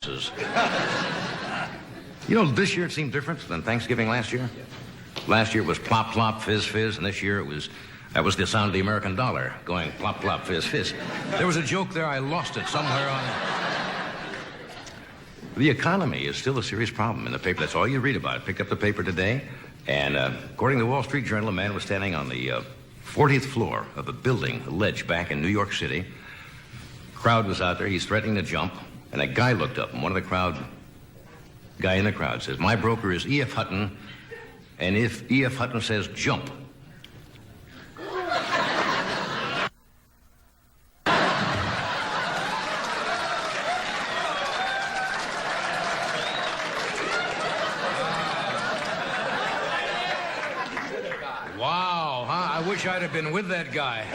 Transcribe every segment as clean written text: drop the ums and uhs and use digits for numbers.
You know, this year it seemed different than Thanksgiving last year. Last year it was plop, plop, fizz, fizz, and this year that was the sound of the American dollar going plop, plop, fizz, fizz. There was a joke there, I lost it somewhere on it. The economy is still a serious problem in the paper. That's all you read about. I picked up the paper today, and according to the Wall Street Journal, a man was standing on the 40th floor of a building, a ledge back in New York City. Crowd was out there. He's threatening to jump, and a guy looked up, and one of the guy in the crowd says, "My broker is E.F. Hutton, and if E.F. Hutton says jump." Wow, huh? I wish I'd have been with that guy.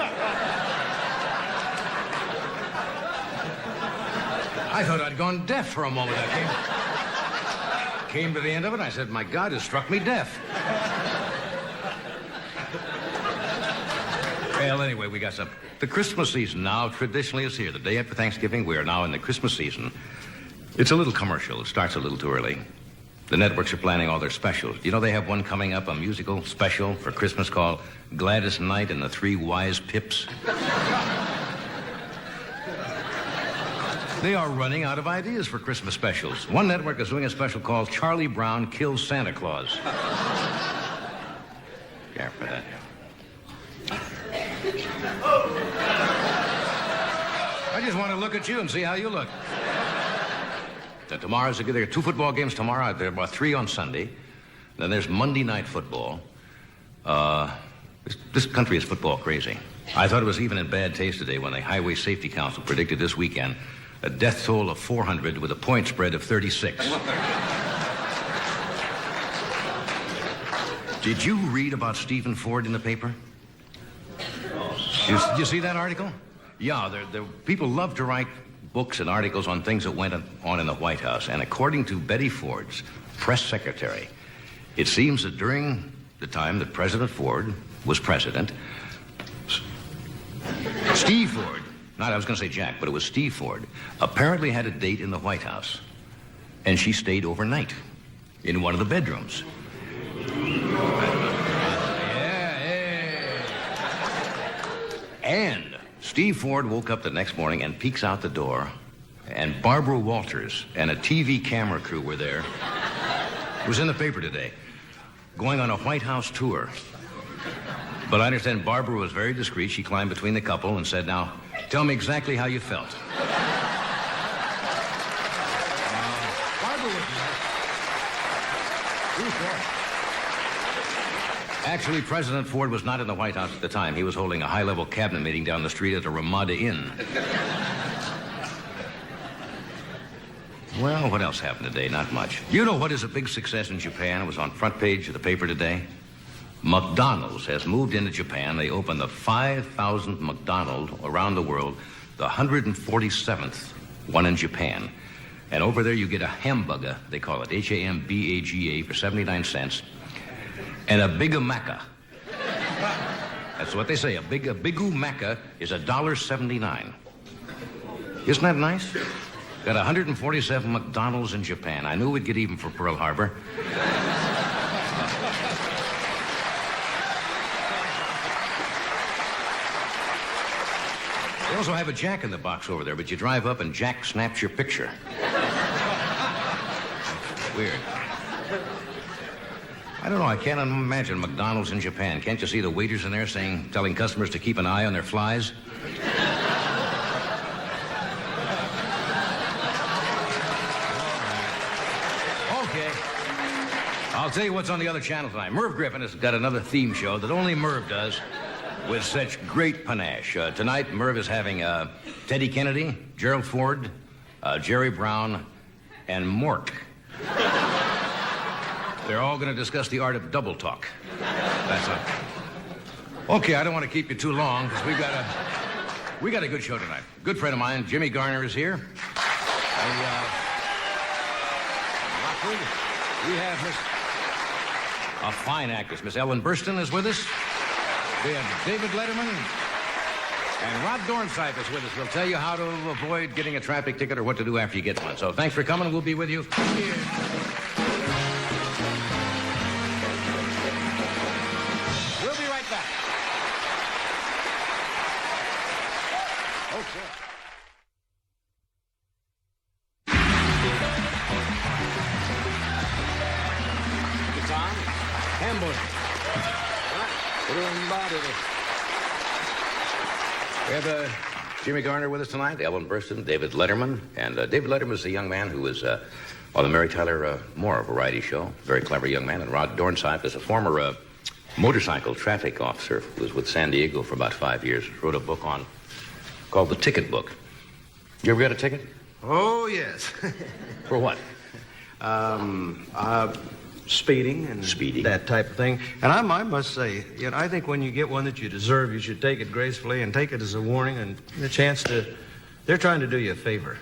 I thought I'd gone deaf for a moment. I came to the end of it. I said, my God, it struck me deaf. Well, anyway, we got some. The Christmas season now traditionally is here. The day after Thanksgiving, we are now in the Christmas season. It's a little commercial. It starts a little too early. The networks are planning all their specials. You know, they have one coming up, a musical special for Christmas called Gladys Knight and the Three Wise Pips. They are running out of ideas for Christmas specials. One network is doing a special called Charlie Brown Kills Santa Claus. Care for that. I just want to look at you and see how you look. Now, there are 2 football games tomorrow. There are about 3 on Sunday. Then there's Monday night football. This country is football crazy. I thought it was even in bad taste today when the Highway Safety Council predicted this weekend a death toll of 400 with a point spread of 36. Did you read about Stephen Ford in the paper? Did you see that article? Yeah, people love to write books and articles on things that went on in the White House. And according to Betty Ford's press secretary, it seems that during the time that President Ford was president, Steve Ford, I was going to say Jack, but it was Steve Ford, apparently had a date in the White House. And she stayed overnight in one of the bedrooms. And Steve Ford woke up the next morning and peeks out the door, and Barbara Walters and a TV camera crew were there. It was in the paper today, going on a White House tour. But I understand Barbara was very discreet. She climbed between the couple and said, "Now, tell me exactly how you felt." Barbara was there. Actually, President Ford was not in the White House at the time. He was holding a high-level cabinet meeting down the street at the Ramada Inn. Well, what else happened today? Not much. You know what is a big success in Japan? It was on front page of the paper today. McDonald's has moved into Japan. They opened the 5,000th McDonald's around the world, the 147th one in Japan. And over there you get a hamburger, they call it, Hambaga, for 79 cents. And a Big Maca. That's what they say. A Big Maca is $1.79. Isn't that nice? Got 147 McDonald's in Japan. I knew we'd get even for Pearl Harbor. They also have a Jack in the Box over there, but you drive up and Jack snaps your picture. Weird. I don't know, I can't imagine McDonald's in Japan. Can't you see the waiters in there telling customers to keep an eye on their flies? Okay. I'll tell you what's on the other channel tonight. Merv Griffin has got another theme show that only Merv does with such great panache. Tonight, Merv is having Teddy Kennedy, Gerald Ford, Jerry Brown, and Mork. They're all going to discuss the art of double talk. That's it. Okay, I don't want to keep you too long because we got a good show tonight. Good friend of mine, Jimmy Garner, is here. We have a fine actress, Miss Ellen Burstyn, is with us. We have David Letterman And Rod Dornsife is with us. We'll tell you how to avoid getting a traffic ticket or what to do after you get one. So thanks for coming. We'll be with you. We'll be right back. Okay. Tom, Hamburg. We have Jimmy Garner with us tonight, Ellen Burstyn, David Letterman. And David Letterman is a young man who was on the Mary Tyler Moore variety show. Very clever young man. And Rod Dornsife is a former motorcycle traffic officer who was with San Diego for about 5 years. Wrote a book called The Ticket Book. You ever got a ticket? Oh, yes. For what? Speeding and Speeding. that type of thing. And I must say, I think when you get one that you deserve, you should take it gracefully and take it as a warning and a chance to... They're trying to do you a favor,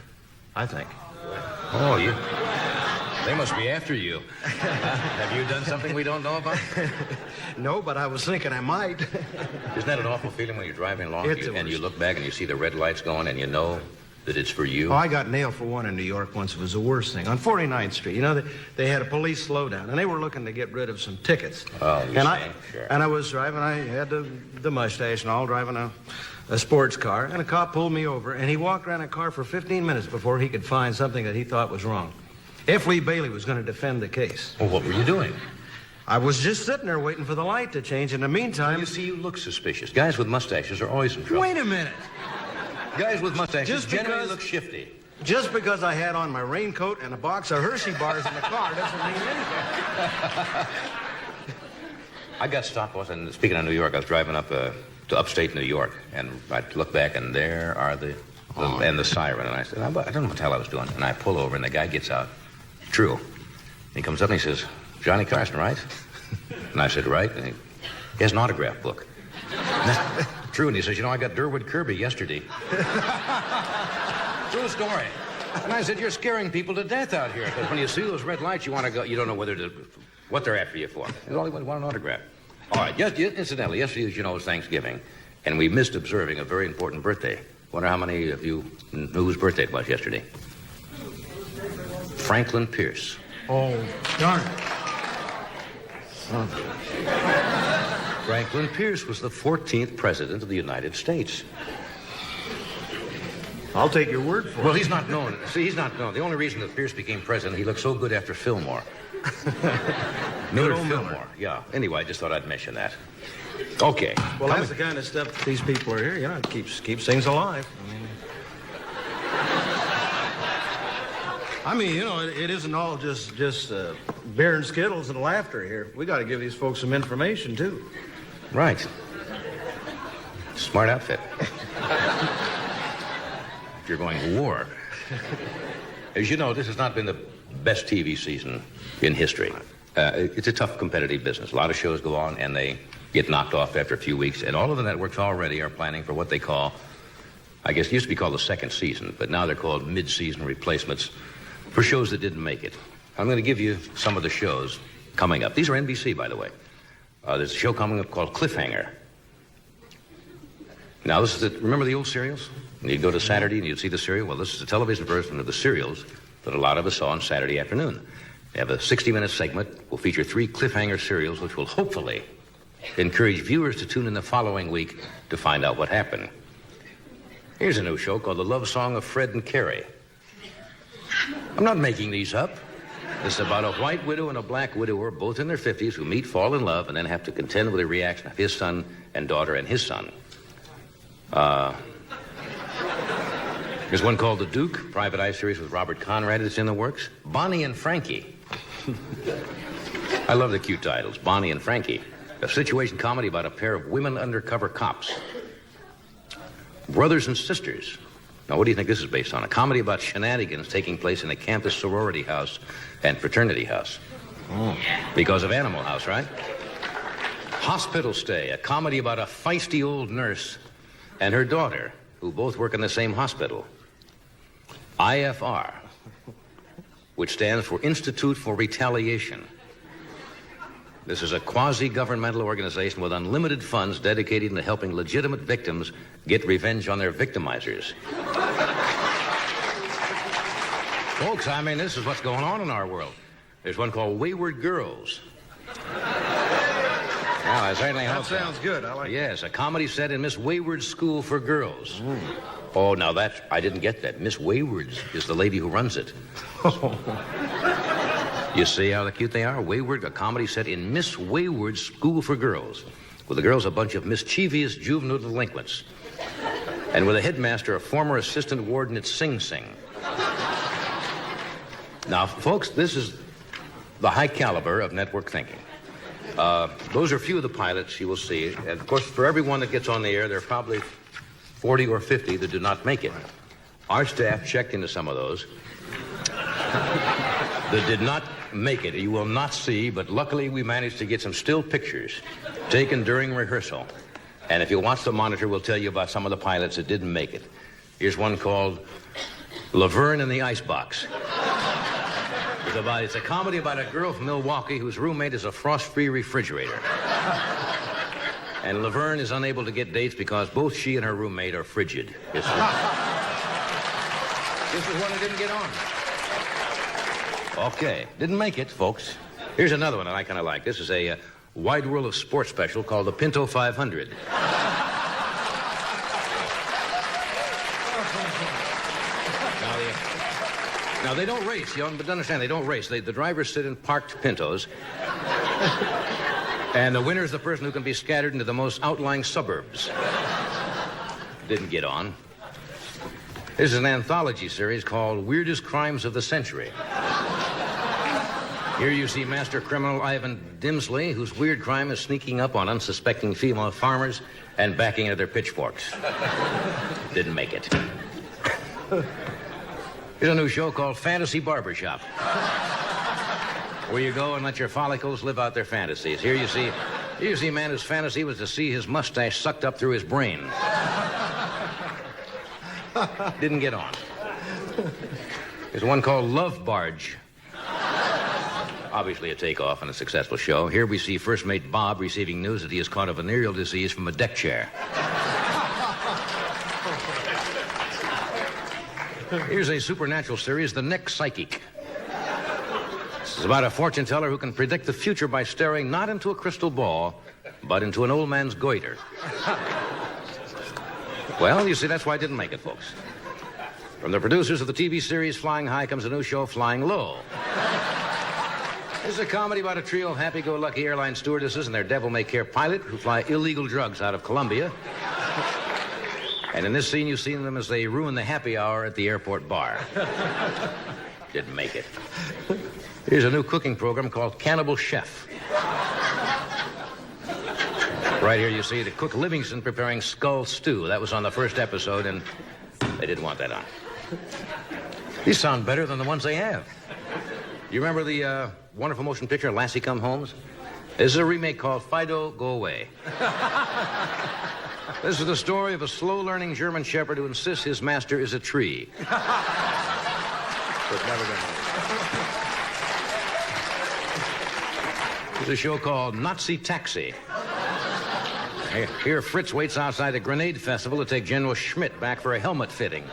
I think. Oh, they must be after you. Have you done something we don't know about? No, but I was thinking I might. Isn't that an awful feeling when you're driving along and you look back and you see the red lights going and you know that it's for you? Oh, I got nailed for one in New York once. It was the worst thing. On 49th Street, they had a police slowdown, and they were looking to get rid of some tickets. Oh, Sure. And I was driving. I had the mustache and all, driving a sports car, and a cop pulled me over, and he walked around a car for 15 minutes before he could find something that he thought was wrong. F. Lee Bailey was going to defend the case. Well, what were you doing? I was just sitting there waiting for the light to change. In the meantime... You see, you look suspicious. Guys with mustaches are always in trouble. Wait a minute. Guys with mustaches generally because- look shifty. Just because I had on my raincoat and a box of Hershey bars in the car doesn't mean anything. I got stopped once, and speaking of New York, I was driving up to upstate New York, and I look back, and there are the siren, and I said, I don't know what the hell I was doing. And I pull over, and the guy gets out. True. And he comes up, and he says, Johnny Carson, right? And I said, right. And he has an autograph book. True, and he says, I got Durwood Kirby yesterday. True story. And I said, you're scaring people to death out here. Because when you see those red lights, you want to go, you don't know what they're after you for. You only want an autograph. All right, incidentally, yesterday, as you know, was Thanksgiving, and we missed observing a very important birthday. Wonder how many of you knew whose birthday it was yesterday? Franklin Pierce. Oh, darn it. Franklin Pierce was the 14th president of the United States. I'll take your word for it. Well, he's not known. See, he's not known. The only reason that Pierce became president, he looked so good after Fillmore. Millard Fillmore. Yeah. Anyway, I just thought I'd mention that. Okay. Well, that's the kind of stuff that these people are here. It keeps things alive. It isn't all just beer and Skittles and laughter here. We got to give these folks some information, too. Right. Smart outfit. If you're going to war. As you know, this has not been the best TV season in history. It's a tough competitive business. A lot of shows go on, and they get knocked off after a few weeks. And all of the networks already are planning for what they call, I guess it used to be called the second season, but now they're called mid-season replacements for shows that didn't make it. I'm going to give you some of the shows coming up. These are NBC, by the way. There's a show coming up called Cliffhanger. Now, this is remember the old serials? And you'd go to Saturday and you'd see the serial. Well, this is the television version of the serials that a lot of us saw on Saturday afternoon. They have a 60-minute segment. Will feature 3 cliffhanger serials, which will hopefully encourage viewers to tune in the following week to find out what happened. Here's a new show called The Love Song of Fred and Carrie. I'm not making these up. This is about a white widow and a black widower, both in their 50s, who meet, fall in love, and then have to contend with the reaction of his son and daughter and his son. There's one called The Duke, private eye series with Robert Conrad that's in the works. Bonnie and Frankie. I love the cute titles, Bonnie and Frankie. A situation comedy about a pair of women undercover cops. Brothers and Sisters. Now, what do you think this is based on? A comedy about shenanigans taking place in a campus sorority house and fraternity house. Because of Animal House, right? Hospital Stay, a comedy about a feisty old nurse and her daughter, who both work in the same hospital. IFR, which stands for Institute for Retaliation. This is a quasi-governmental organization with unlimited funds dedicated to helping legitimate victims get revenge on their victimizers. Folks, I mean, this is what's going on in our world. There's one called Wayward Girls. Well, I certainly hope so. That sounds good. I like it. Yes, a comedy set in Miss Wayward's School for Girls. Oh, now I didn't get that. Miss Wayward's is the lady who runs it. You see how cute they are? Wayward, a comedy set in Miss Wayward's School for Girls. With the girls, a bunch of mischievous juvenile delinquents. And with a headmaster, a former assistant warden at Sing Sing. Now, folks, this is the high caliber of network thinking. Those are a few of the pilots you will see. And, of course, for everyone that gets on the air, there are probably 40 or 50 that do not make it. Our staff checked into some of those that did not make it. You will not see, but luckily we managed to get some still pictures taken during rehearsal. And if you watch the monitor, we'll tell you about some of the pilots that didn't make it. Here's one called Laverne in the Icebox. It's a comedy about a girl from Milwaukee whose roommate is a frost-free refrigerator. And Laverne is unable to get dates because both she and her roommate are frigid. This is one that didn't get on. Okay, didn't make it, folks. Here's another one that I kind of like. This is a Wide World of Sports special called the Pinto 500. Now, they don't race, young, but understand, they don't race. The drivers sit in parked Pintos. And the winner is the person who can be scattered into the most outlying suburbs. Didn't get on. This is an anthology series called Weirdest Crimes of the Century. Here you see master criminal Ivan Dimsley, whose weird crime is sneaking up on unsuspecting female farmers and backing into their pitchforks. Didn't make it. Here's a new show called Fantasy Barbershop, where you go and let your follicles live out their fantasies. Here you see a man whose fantasy was to see his mustache sucked up through his brain. Didn't get on. There's one called Love Barge. Obviously a takeoff and a successful show. Here we see first mate Bob receiving news that he has caught a venereal disease from a deck chair. Here's a supernatural series, The Neck Psychic. This is about a fortune teller who can predict the future by staring not into a crystal ball, but into an old man's goiter. Well, you see, that's why I didn't make it, folks. From the producers of the TV series Flying High comes a new show, Flying Low. This is a comedy about a trio of happy-go-lucky airline stewardesses and their devil-may-care pilot who fly illegal drugs out of Colombia. And in this scene, you see them as they ruin the happy hour at the airport bar. Didn't make it. Here's a new cooking program called Cannibal Chef. Right here you see the cook Livingston preparing skull stew. That was on the first episode, and they didn't want that on. These sound better than the ones they have. You remember the wonderful motion picture Lassie Come Homes? This is a remake called Fido, Go Away. This is the story of a slow-learning German shepherd who insists his master is a tree. So it's never going to happen. There's a show called Nazi Taxi. Here, Fritz waits outside the Grenade Festival to take General Schmidt back for a helmet fitting.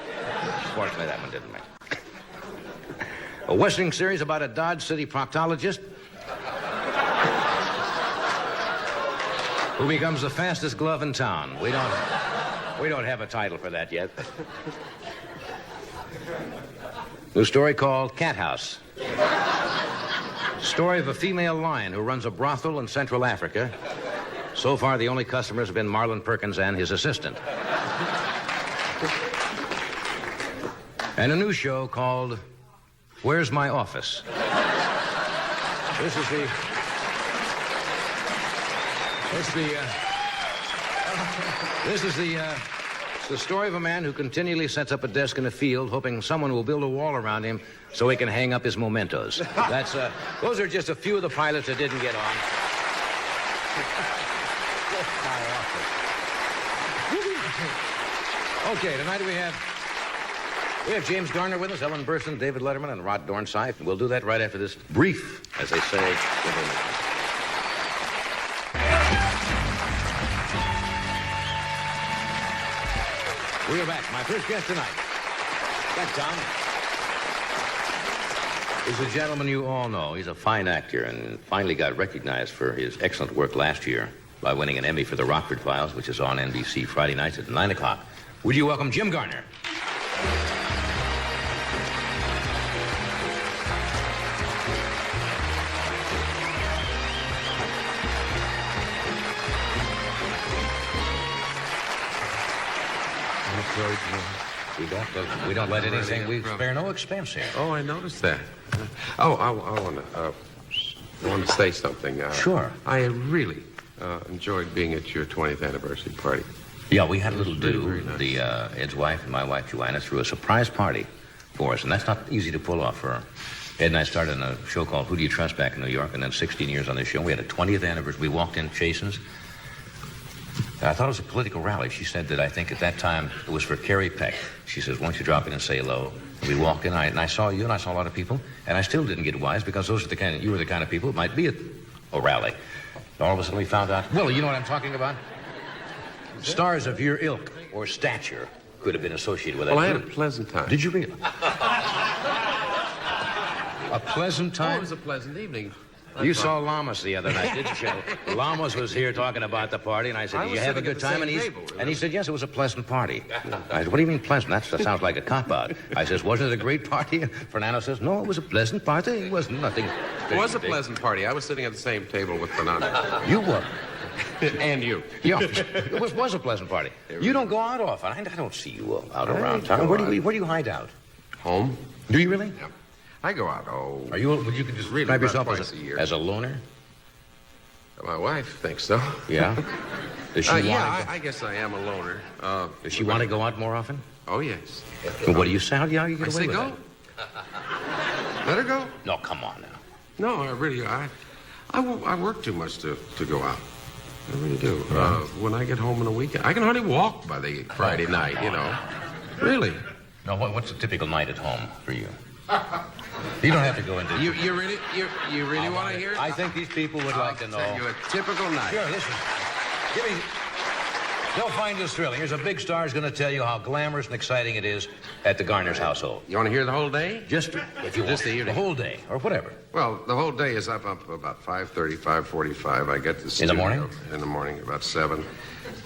Fortunately, that one didn't make it. A Western series about a Dodge City proctologist who becomes the fastest glove in town. We don't have a title for that yet. New story called Cat House. Story of a female lion who runs a brothel in Central Africa. So far, the only customers have been Marlon Perkins and his assistant. And a new show called Where's My Office? This is the story of a man who continually sets up a desk in a field, hoping someone will build a wall around him so he can hang up his mementos. Those are just a few of the pilots that didn't get on. Okay, tonight we have James Garner with us, Ellen Burstyn, David Letterman, and Rod Dornsife. And we'll do that right after this brief, as they say. We are back. My first guest tonight. Thanks, Tom. He's a gentleman you all know. He's a fine actor and finally got recognized for his excellent work last year by winning an Emmy for The Rockford Files, which is on NBC Friday nights at 9 o'clock. Would you welcome Jim Garner? We don't let anything. We spare no expense here. Oh, I noticed that. Oh, I want to say something. Sure. I really enjoyed being at your 20th anniversary party. Yeah, we had a little Very, do. very nice. Ed's wife and my wife, Joanna, threw a surprise party for us, and that's not easy to pull off for her. Ed and I started on a show called Who Do You Trust back in New York, and then 16 years on this show. We had a 20th anniversary. We walked in Chasen's. I thought it was a political rally. She said that I think at that time it was for Carrie Peck. She says, won't you drop in and say hello? And we walked in, and I saw you, and I saw a lot of people, and I still didn't get wise because you were the kind of people that might be at a rally. And all of a sudden we found out, well, you know what I'm talking about? Stars of your ilk or stature could have been associated with that. Well, I had a pleasant time. Did you really? A pleasant Oh, time? it was a pleasant evening. You saw Lamas the other night, didn't you? Lamas was here talking about the party, and I said, I did was you have a sitting good at the time? same And table, and he said, yes, it was a pleasant party. I said, what do you mean pleasant? That sounds like a cop-out. I says, wasn't it a great party? Fernando says, no, it was a pleasant party. It wasn't nothing. It was a pleasant party. I was sitting at the same table with Fernando. You were. And you. Yeah, it was a pleasant party. You don't go out often. I don't see you out around I town. go Where do you hide out? Home? Do you really? Yeah. I go out, Would you could just Really, describe about yourself twice a year. as a loner? My wife thinks so. Yeah. Does she want Yeah, to? I guess I am a loner. Does she want to go out more often? Oh, yes. Well, what do you say? How do you get I away say with go. that? Let her go. No, come on now. No, I work too much to go out. I really do. When I get home on a weekend, I can hardly walk by the Friday night, you know. Really. No, what's a typical night at home for you? You don't have to go into. You really want to hear it? I think these people would like to know. Tell you a typical night. Sure, listen. They'll find this thrilling. Here's a big star who's going to tell you how glamorous and exciting it is at the Garner's household. You want to hear the whole day? Just if you want, Just the evening. whole day or whatever. Well, the whole day is up about 5:30, 5:45. I get to the studio. In the morning? In the morning, about 7.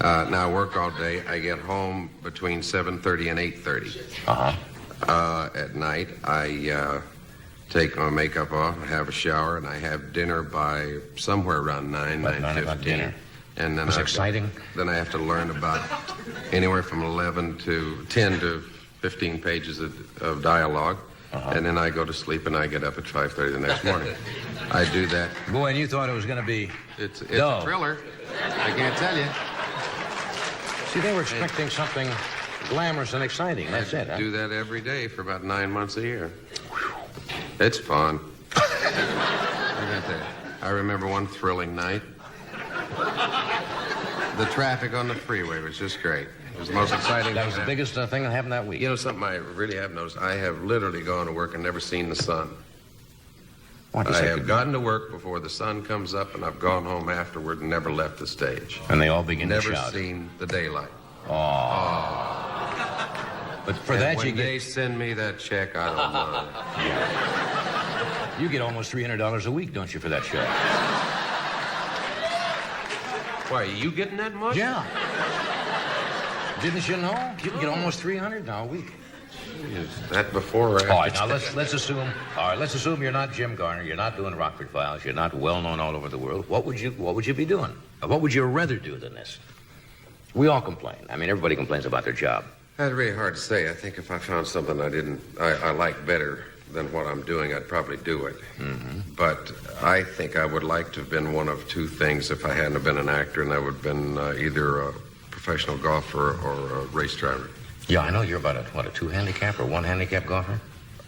Now I work all day. I get home between 7:30 and 8:30. At night, I take my makeup off, have a shower, and I have dinner by somewhere around 9:15. Dinner. And then It's exciting. Then I have to learn about anywhere from 10 to 15 pages of dialogue. And then I go to sleep and I get up at 5:30 the next morning. I do that. Boy, and you thought it was going to be. It's No. a thriller. I can't tell you. See, they were expecting something glamorous and exciting. That's it, huh? Do that every day for about 9 months a year. It's fun. I remember one thrilling night. The traffic on the freeway was just great. It was the most exciting That was the thing. biggest thing that happened that week. You know something I really have noticed? I have literally gone to work and never seen the sun. What I have gotten to work before the sun comes up, and I've gone home afterward and never left the stage. And they all begin Never to shout. seen the daylight. But for And that, when you they get send me that check, I don't mind. you get almost $300 a week, don't you, for that show? Why, are you getting that much? Yeah. Didn't you know? You can get almost $300 now a week. Is that before or after? All right, now let's assume. All right, let's assume you're not Jim Garner. You're not doing Rockford Files. You're not well known all over the world. What would you be doing? What would you rather do than this? We all complain. I mean, everybody complains about their job. That's really hard to say. I think if I found something I like better than what I'm doing, I'd probably do it. Mm-hmm. But I think I would like to have been one of two things if I hadn't have been an actor, and that would have been either a professional golfer or a race driver. Yeah, I know you're about a 2 handicap or 1 handicap golfer.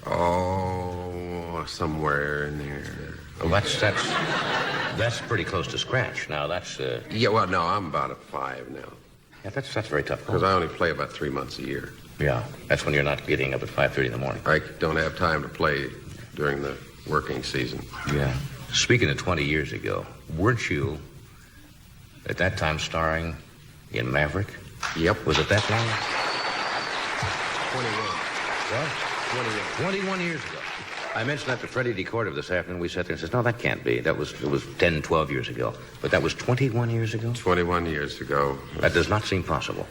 Oh, somewhere in there. Well, that's pretty close to scratch. Now that's Yeah, well, no, I'm about a 5 now. yeah, that's very tough. Because I only play about 3 months a year. Yeah, that's when you're not getting up at 5:30 in the morning. I don't have time to play during the working season. Yeah. Speaking of 20 years ago, weren't you at that time starring in Maverick? Yep. Was it that long? What? 21 years ago. I mentioned that to Freddie DeCorda this afternoon. We sat there and says, no, that can't be. It was 10, 12 years ago. But that was 21 years ago? 21 years ago. That does not seem possible.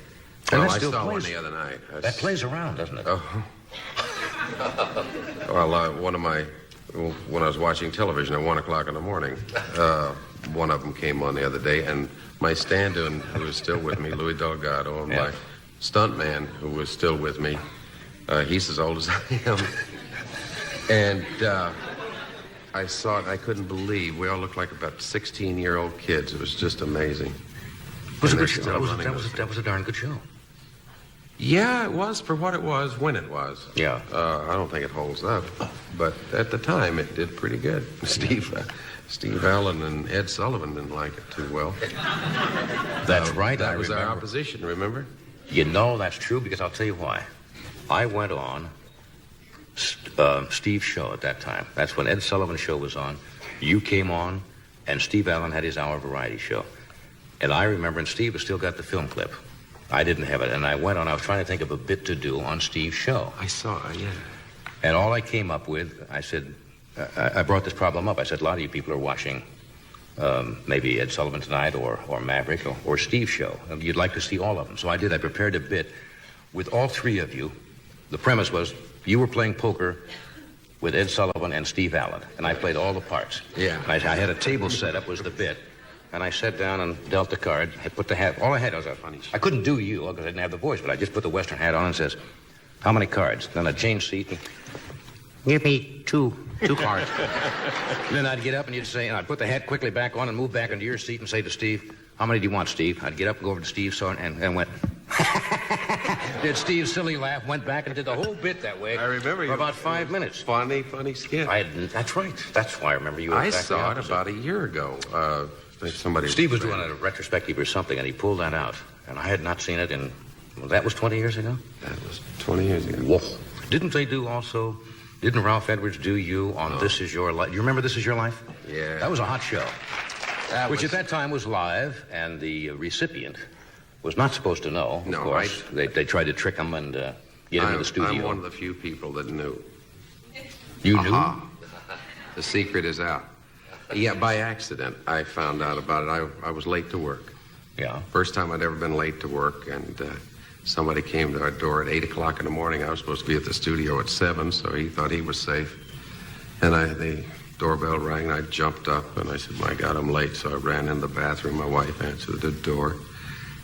Well, And that I still saw plays, one the other night. That plays around, doesn't it? Oh. Well, when I was watching television at 1 o'clock in the morning, one of them came on the other day, and my stand-in, who was still with me, Louis Delgado, and my stuntman, who was still with me, he's as old as I am. And I saw it, I couldn't believe. We all looked like about 16-year-old kids. It was just amazing. It was a And good they're show. still That was a darn good show. Yeah, it was for what it was when it was. Yeah. I don't think it holds up, but at the time it did pretty good. Steve Allen and Ed Sullivan didn't like it too well. That's right. That I was remember. our opposition, remember? You know, that's true, because I'll tell you why. I went on Steve's show at that time. That's when Ed Sullivan's show was on. You came on, and Steve Allen had his hour variety show. And I remember, and Steve has still got the film clip. I didn't have it, and I went on. I was trying to think of a bit to do on Steve's show. I saw it, yeah. And all I came up with, I said, I brought this problem up. I said, a lot of you people are watching maybe Ed Sullivan Tonight or Maverick or Steve's show. And you'd like to see all of them. So I did. I prepared a bit with all three of you. The premise was you were playing poker with Ed Sullivan and Steve Allen, and I played all the parts. Yeah. And I had a table set up was the bit. And I sat down and dealt the card. I put the hat. All I had was I couldn't do you because I didn't have the voice, but I just put the Western hat on and says, how many cards? Then I'd change seat and give me two cards. Then I'd get up and you'd say, and I'd put the hat quickly back on and move back into your seat and say to Steve, how many do you want, Steve? I'd get up and go over to Steve and went, did Steve's silly laugh, went back and did the whole bit that way. I remember you. For about 5 minutes. Funny skit. That's right. That's why I remember you. I exactly saw it opposite. about a year ago. I think somebody. Steve was doing a retrospective or something, and he pulled that out. And I had not seen it in, well, that was 20 years ago? That was 20 years ago. Whoa. Didn't they do also, didn't Ralph Edwards do you on This Is Your Life? You remember This Is Your Life? Yeah. That was a hot show. Which at that time was live, and the recipient was not supposed to know. No, of course. They tried to trick him and get him to the studio. I'm one of the few people that knew. You knew? The secret is out. Yeah, by accident, I found out about it. I was late to work. Yeah. First time I'd ever been late to work, and somebody came to our door at 8 o'clock in the morning. I was supposed to be at the studio at 7, so he thought he was safe. And the doorbell rang, and I jumped up, and I said, my God, I'm late. So I ran in the bathroom. My wife answered the door.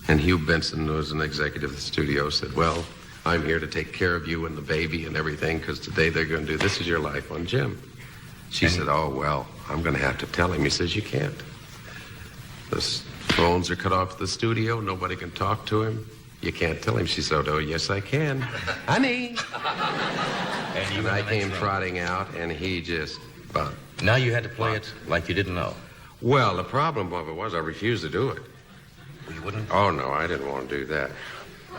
And Hugh Benson, who was an executive of the studio, said, well, I'm here to take care of you and the baby and everything, because today they're going to do This Is Your Life on Jim. She said, oh, well, I'm going to have to tell him. He says, you can't. The phones are cut off at the studio. Nobody can talk to him. You can't tell him. She said, oh, yes, I can. Honey. And I came trotting out, and he just bumped. Now you had to play it like you didn't know. Well, the problem of it was I refused to do it. You wouldn't? Oh, no, I didn't want to do that.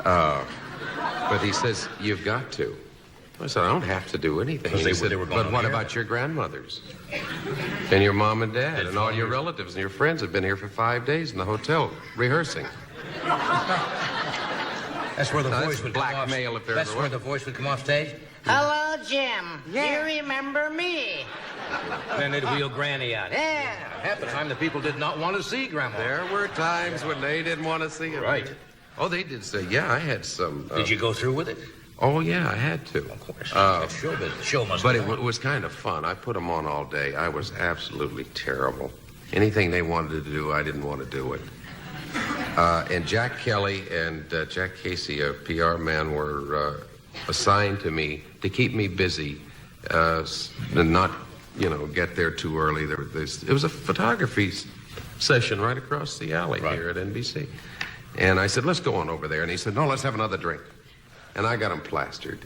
But he says, you've got to. I said, I don't have to do anything. Because He said, they were going but what about your grandmothers? And your mom and dad and all your relatives and your friends have been here for 5 days in the hotel rehearsing. That's where the Now, voice that's would blackmail come off. if there That's ever where was. the voice would come off stage. Hello, Jim. You remember me? Then they'd wheel Granny out. Yeah. Half the time the people did not want to see Grandma. There were times when they didn't want to see him. Right. Oh, they did say, yeah, I had some. Did you go through with it? Oh, yeah, I had to. Of course. That's show business. The show must But be it was kind of fun. I put them on all day. I was absolutely terrible. Anything they wanted to do, I didn't want to do it. And Jack Kelly and Jack Casey, a PR man, were assigned to me to keep me busy and not, get there too early. It was a photography session right across the alley here at NBC. And I said, let's go on over there. And he said, no, let's have another drink. And I got them plastered.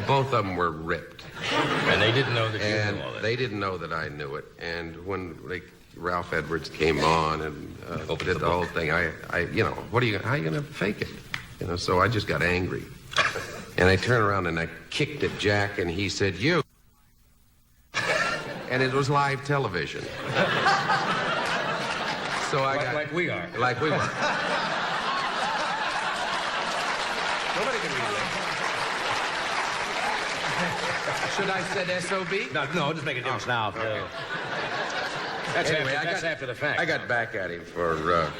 Both of them were ripped. And they didn't know that you knew all that. They didn't know that I knew it. And when Ralph Edwards came on and did the whole thing, how are you going to fake it? So I just got angry. And I turned around and I kicked at Jack, and he said, you. And it was live television. So I got... Like we are. Like we were. Nobody can read that. Should I said S.O.B.? No, just make a difference now. That's, Anyway, that's after the fact. I got back at him for,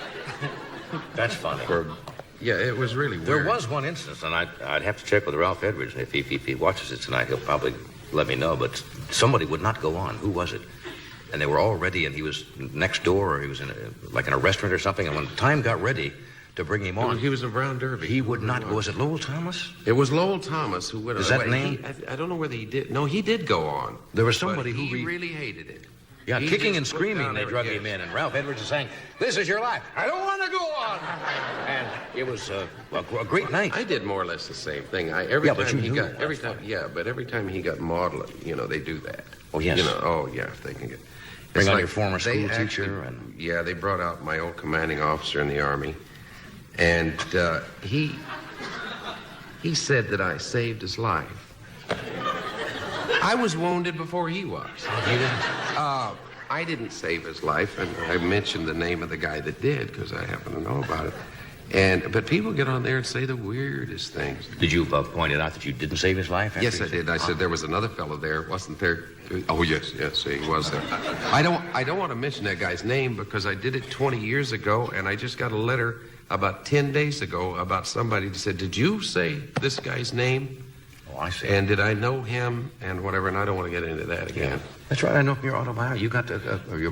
That's funny. yeah, it was really weird. There was one instance, and I'd have to check with Ralph Edwards. If he watches it tonight, he'll probably let me know. But somebody would not go on. Who was it? And they were all ready, and he was next door, or he was in a restaurant or something. And when the time got ready to bring him on, He was in Brown Derby. he would not go. Was it Lowell Thomas? It was Lowell Thomas who would have... Is that name? I don't know whether he did. No, he did go on. There was somebody but who... he really hated it. Yeah, He kicking just and put screaming, down they drug him in. And Ralph Edwards is saying, "This is your life. I don't want to go on." And it was a great night. I did more or less the same thing. But Every time he got modeling, they do that. Oh, yes. If they can get... Bring It's on like your former they school teacher actually- and... Yeah, they brought out my old commanding officer in the Army, and he said that I saved his life. I was wounded before he was. You didn't? I didn't save his life, and I mentioned the name of the guy that did because I happen to know about it. But people get on there and say the weirdest things. Did you point it out that you didn't save his life? Yes, I did. I said there was another fellow there, wasn't there? Oh, yes, he was there. I don't want to mention that guy's name because I did it 20 years ago, and I just got a letter about 10 days ago about somebody that said, "Did you say this guy's name? Oh, I see. And did I know him?" and whatever, and I don't want to get into that again. That's right. I know from your autobiography. You got your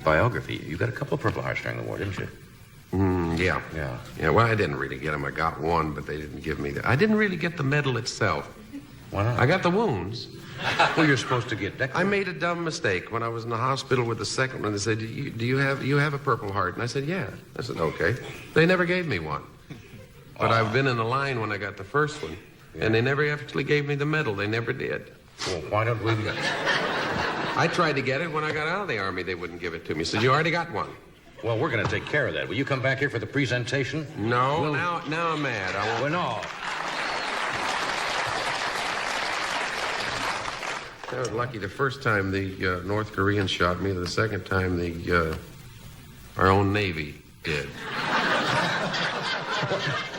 biography. You got a couple of Purple Hearts during the war, didn't you? Yeah. Yeah. Yeah, well, I didn't really get them. I got one, but they didn't give me I didn't really get the medal itself. Why not? I got the wounds. Well, you're supposed to get that. I made a dumb mistake when I was in the hospital with the second one. They said, do you have a Purple Heart? And I said, yeah. I said, okay. They never gave me one. But I've been in the line when I got the first one, and they never actually gave me the medal. They never did. Well, why don't we... I tried to get it when I got out of the Army. They wouldn't give it to me. Said, you already got one. Well, we're going to take care of that. Will you come back here for the presentation? No, Well, now I'm mad. I won't. Well, no. I was lucky the first time the North Koreans shot me. The second time our own Navy did.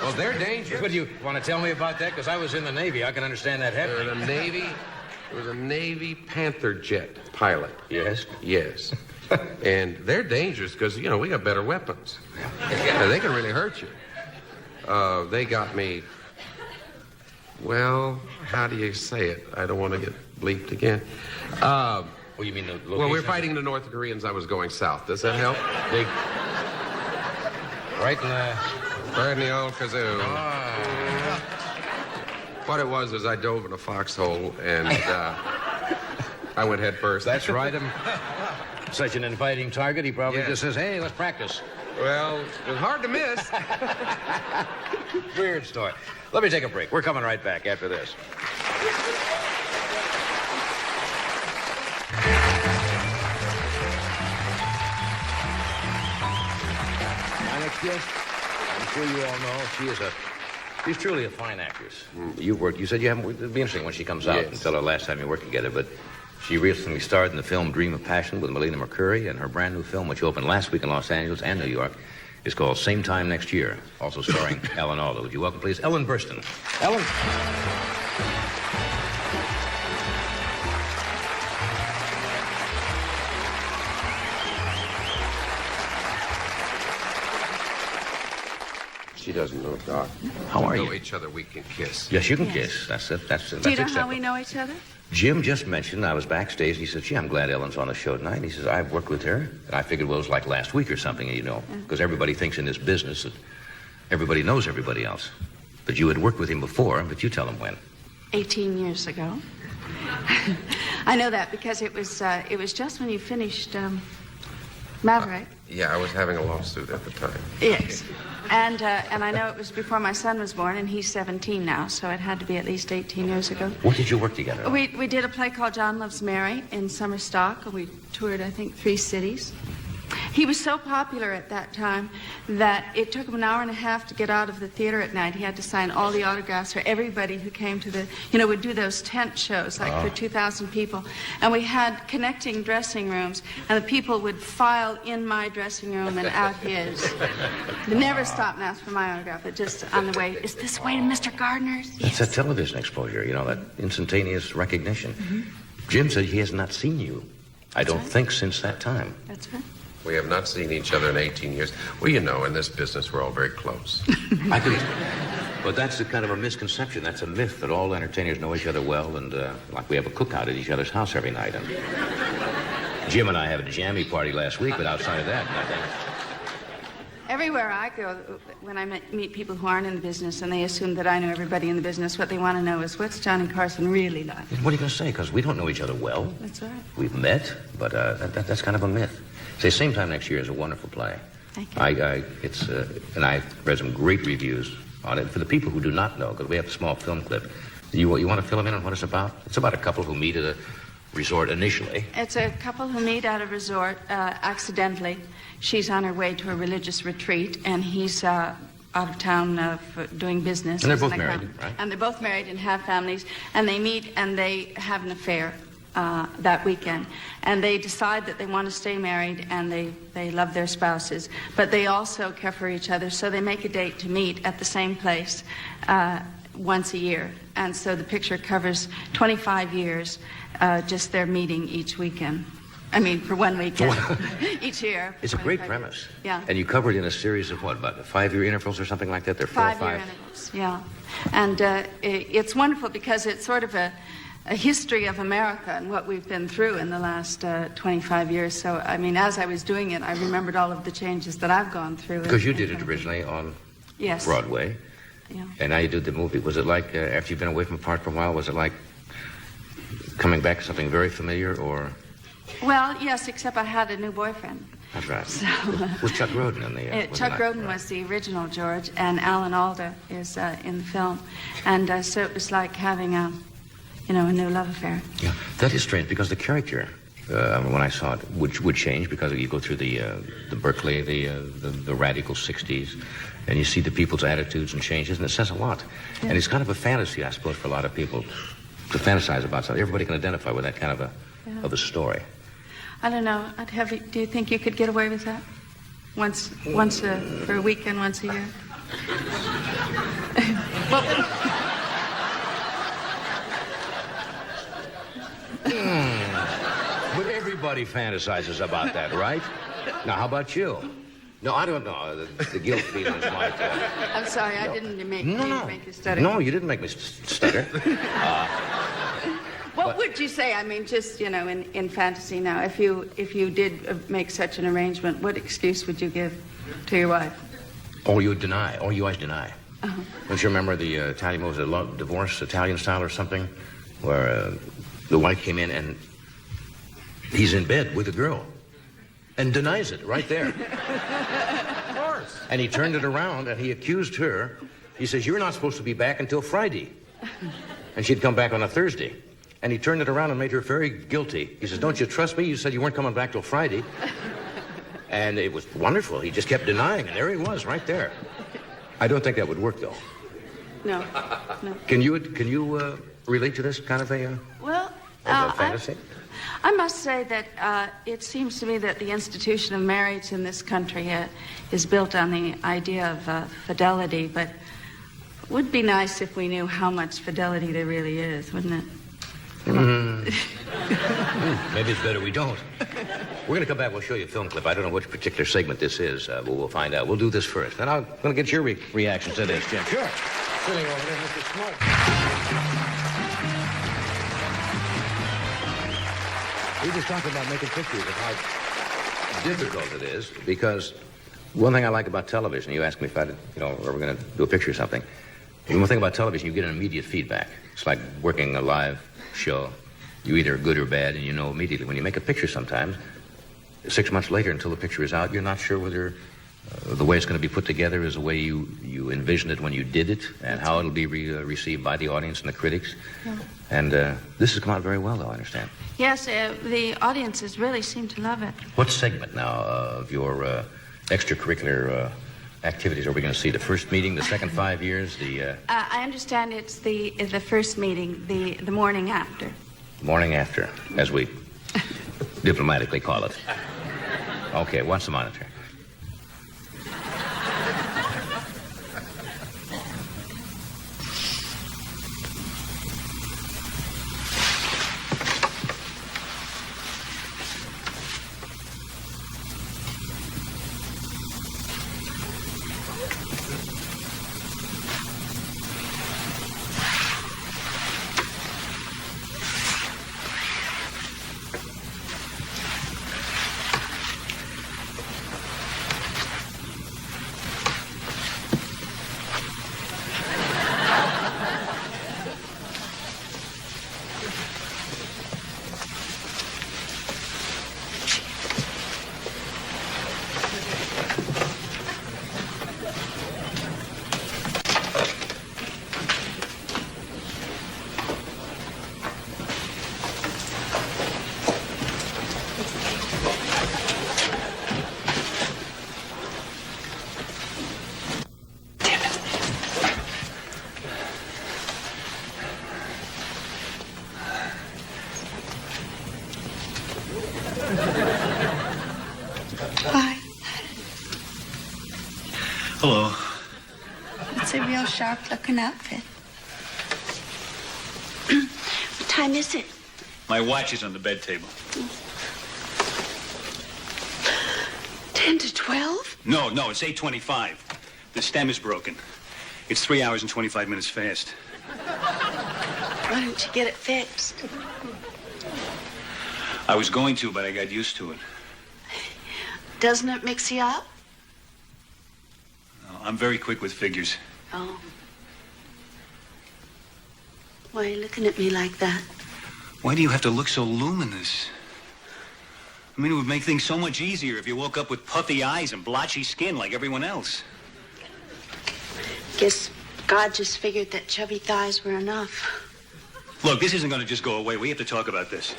Well, they're dangerous. Would you want to tell me about that? Because I was in the Navy. I can understand that happening. There was a Navy Panther jet pilot. Yes? Yes. And they're dangerous because, we got better weapons. And they can really hurt you. They got me, well, how do you say it? I don't want to get bleeped again. Well, you mean the location? Well, we're fighting the North Koreans. I was going south. Does that help? Right in the... Right in the old kazoo. What it was is I dove in a foxhole and I went head first. That's right. Such an inviting target, he probably Yes. just says, "Hey, let's practice." Well, it was hard to miss. Weird story. Let me take a break. We're coming right back after this. My next guest, I'm sure you all know, she's truly a fine actress. You said you haven't, it'll be interesting when she comes out and tell her last time you worked together, but she recently starred in the film Dream of Passion with Melina McCurry, and her brand new film, which opened last week in Los Angeles and New York, is called Same Time Next Year, also starring Ellen Alda. Would you welcome, please, Ellen Burstyn. Ellen. She doesn't know God. How are We know you? each other, we can kiss. Yes, you can kiss. That's it. That's Do you know how acceptable. we know each other? Jim just mentioned, I was backstage, he said, "Gee, I'm glad Ellen's on the show tonight." And he says, "I've worked with her." And I figured, well, it was like last week or something, because everybody thinks in this business that everybody knows everybody else. But you had worked with him before, but you tell him when. 18 years ago. I know that because it was just when you finished Maverick. Yeah, I was having a lawsuit at the time. Yes. And I know it was before my son was born, and he's 17 now, so it had to be at least 18 years ago. When did you work together? We did a play called John Loves Mary in summer stock, and we toured, I think, 3 cities. He was so popular at that time that it took him an hour and a half to get out of the theater at night. He had to sign all the autographs for everybody who came to the, we'd do those tent shows, like for 2,000 people. And we had connecting dressing rooms, and the people would file in my dressing room and out his. They never stopped and asked for my autograph. It just on the way, is this way to Mr. Gardner's? It's that television exposure, that instantaneous recognition. Jim said he has not seen you. I don't think since that time. That's right. We have not seen each other in 18 years. Well, in this business, we're all very close. But that's a kind of a misconception. That's a myth that all entertainers know each other well, and like we have a cookout at each other's house every night. And Jim and I had a jammy party last week, but outside of that, nothing. Everywhere I go, when I meet people who aren't in the business and they assume that I know everybody in the business, what they want to know is, what's Johnny Carson really like? What are you going to say? Because we don't know each other well. That's right. We've met, but that's kind of a myth. Say, same time next year is a wonderful play. Thank you. And I've read some great reviews on it. For the people who do not know, because we have a small film clip, you want to fill them in on what it's about? It's about a couple who meet at a resort initially. It's a couple who meet at a resort accidentally. She's on her way to a religious retreat, and he's out of town doing business. And they're both married, right? And they're both married and have families, and they meet and they have an affair that weekend. And they decide that they want to stay married, and they love their spouses, but they also care for each other, so they make a date to meet at the same place once a year. And so the picture covers 25 years, just their meeting each weekend. For 1 weekend each year. It's a great premise. Yeah. And you cover it in a series of what, about 5-year intervals or something like that? They're 4 or 5? 5-year intervals, yeah. And it's wonderful because it's sort of a history of America and what we've been through in the last 25 years. So, as I was doing it, I remembered all of the changes that I've gone through. Because you did it originally on Broadway. Yeah. And now you did the movie. Was it like, after you've been away from a part for a while, was it like coming back to something very familiar, or... Well, yes, except I had a new boyfriend. That's right. So, was Chuck Grodin in the... Chuck Grodin was the original George, and Alan Alda is in the film. And so it was like having a new love affair. Yeah, that is strange, because the character, when I saw it, would change, because you go through the Berkeley, the radical 60s, and you see the people's attitudes and changes, and it says a lot. Yeah. And it's kind of a fantasy, I suppose, for a lot of people to fantasize about something. Everybody can identify with that kind of a story. I don't know. Do you think you could get away with that? Once for a weekend, once a year? But everybody fantasizes about that, right? Now, how about you? No, I don't know. The guilt feelings might... I'm sorry, I didn't make you stutter. No, you didn't make me stutter. What would you say? Just, in fantasy now, if you did make such an arrangement, what excuse would you give to your wife? Oh, you deny. Oh, you always deny. Uh-huh. Don't you remember the Italian, was it divorce, Italian style or something, where the wife came in and he's in bed with a girl and denies it right there. Of course. And he turned it around and he accused her. He says, "You're not supposed to be back until Friday." And she'd come back on a Thursday. And he turned it around and made her very guilty. He says, "Don't you trust me? You said you weren't coming back till Friday." And it was wonderful. He just kept denying, and there he was, right there. I don't think that would work, though. No. Can you relate to this kind of a fantasy? I must say that it seems to me that the institution of marriage in this country is built on the idea of fidelity, but it would be nice if we knew how much fidelity there really is, wouldn't it? Maybe it's better we don't. We're going to come back. We'll show you a film clip. I don't know which particular segment this is, but we'll find out. We'll do this first. Then I'm going to get your reaction to this, Jim. Sure. Sitting over there, Mr. Smart. We just talked about making pictures of how difficult it is, because one thing I like about television, you asked me if I did, are we going to do a picture or something? And one thing about television, you get an immediate feedback. It's like working a live show. You either are good or bad, and you know immediately. When you make a picture sometimes, 6 months later until the picture is out, you're not sure whether The way it's going to be put together is the way you envisioned it when you did it, and how it'll be received by the audience and the critics. Yeah. And this has come out very well, though, I understand. Yes, the audiences really seem to love it. What segment now of your extracurricular activities are we going to see? The first meeting, the second 5 years, the... I understand it's the first meeting, the morning after. Morning after, as we diplomatically call it. Okay, what's the monitor? Hi. Hello. It's a real sharp-looking outfit. What time is it? My watch is on the bed table. 10 to 12? No, it's 8:25. The stem is broken. It's 3 hours and 25 minutes fast. Why don't you get it fixed? I was going to, but I got used to it. Doesn't it mix you up? No, I'm very quick with figures. Oh. Why are you looking at me like that? Why do you have to look so luminous? I mean, it would make things so much easier if you woke up with puffy eyes and blotchy skin like everyone else. Guess God just figured that chubby thighs were enough. Look, this isn't going to just go away. We have to talk about this.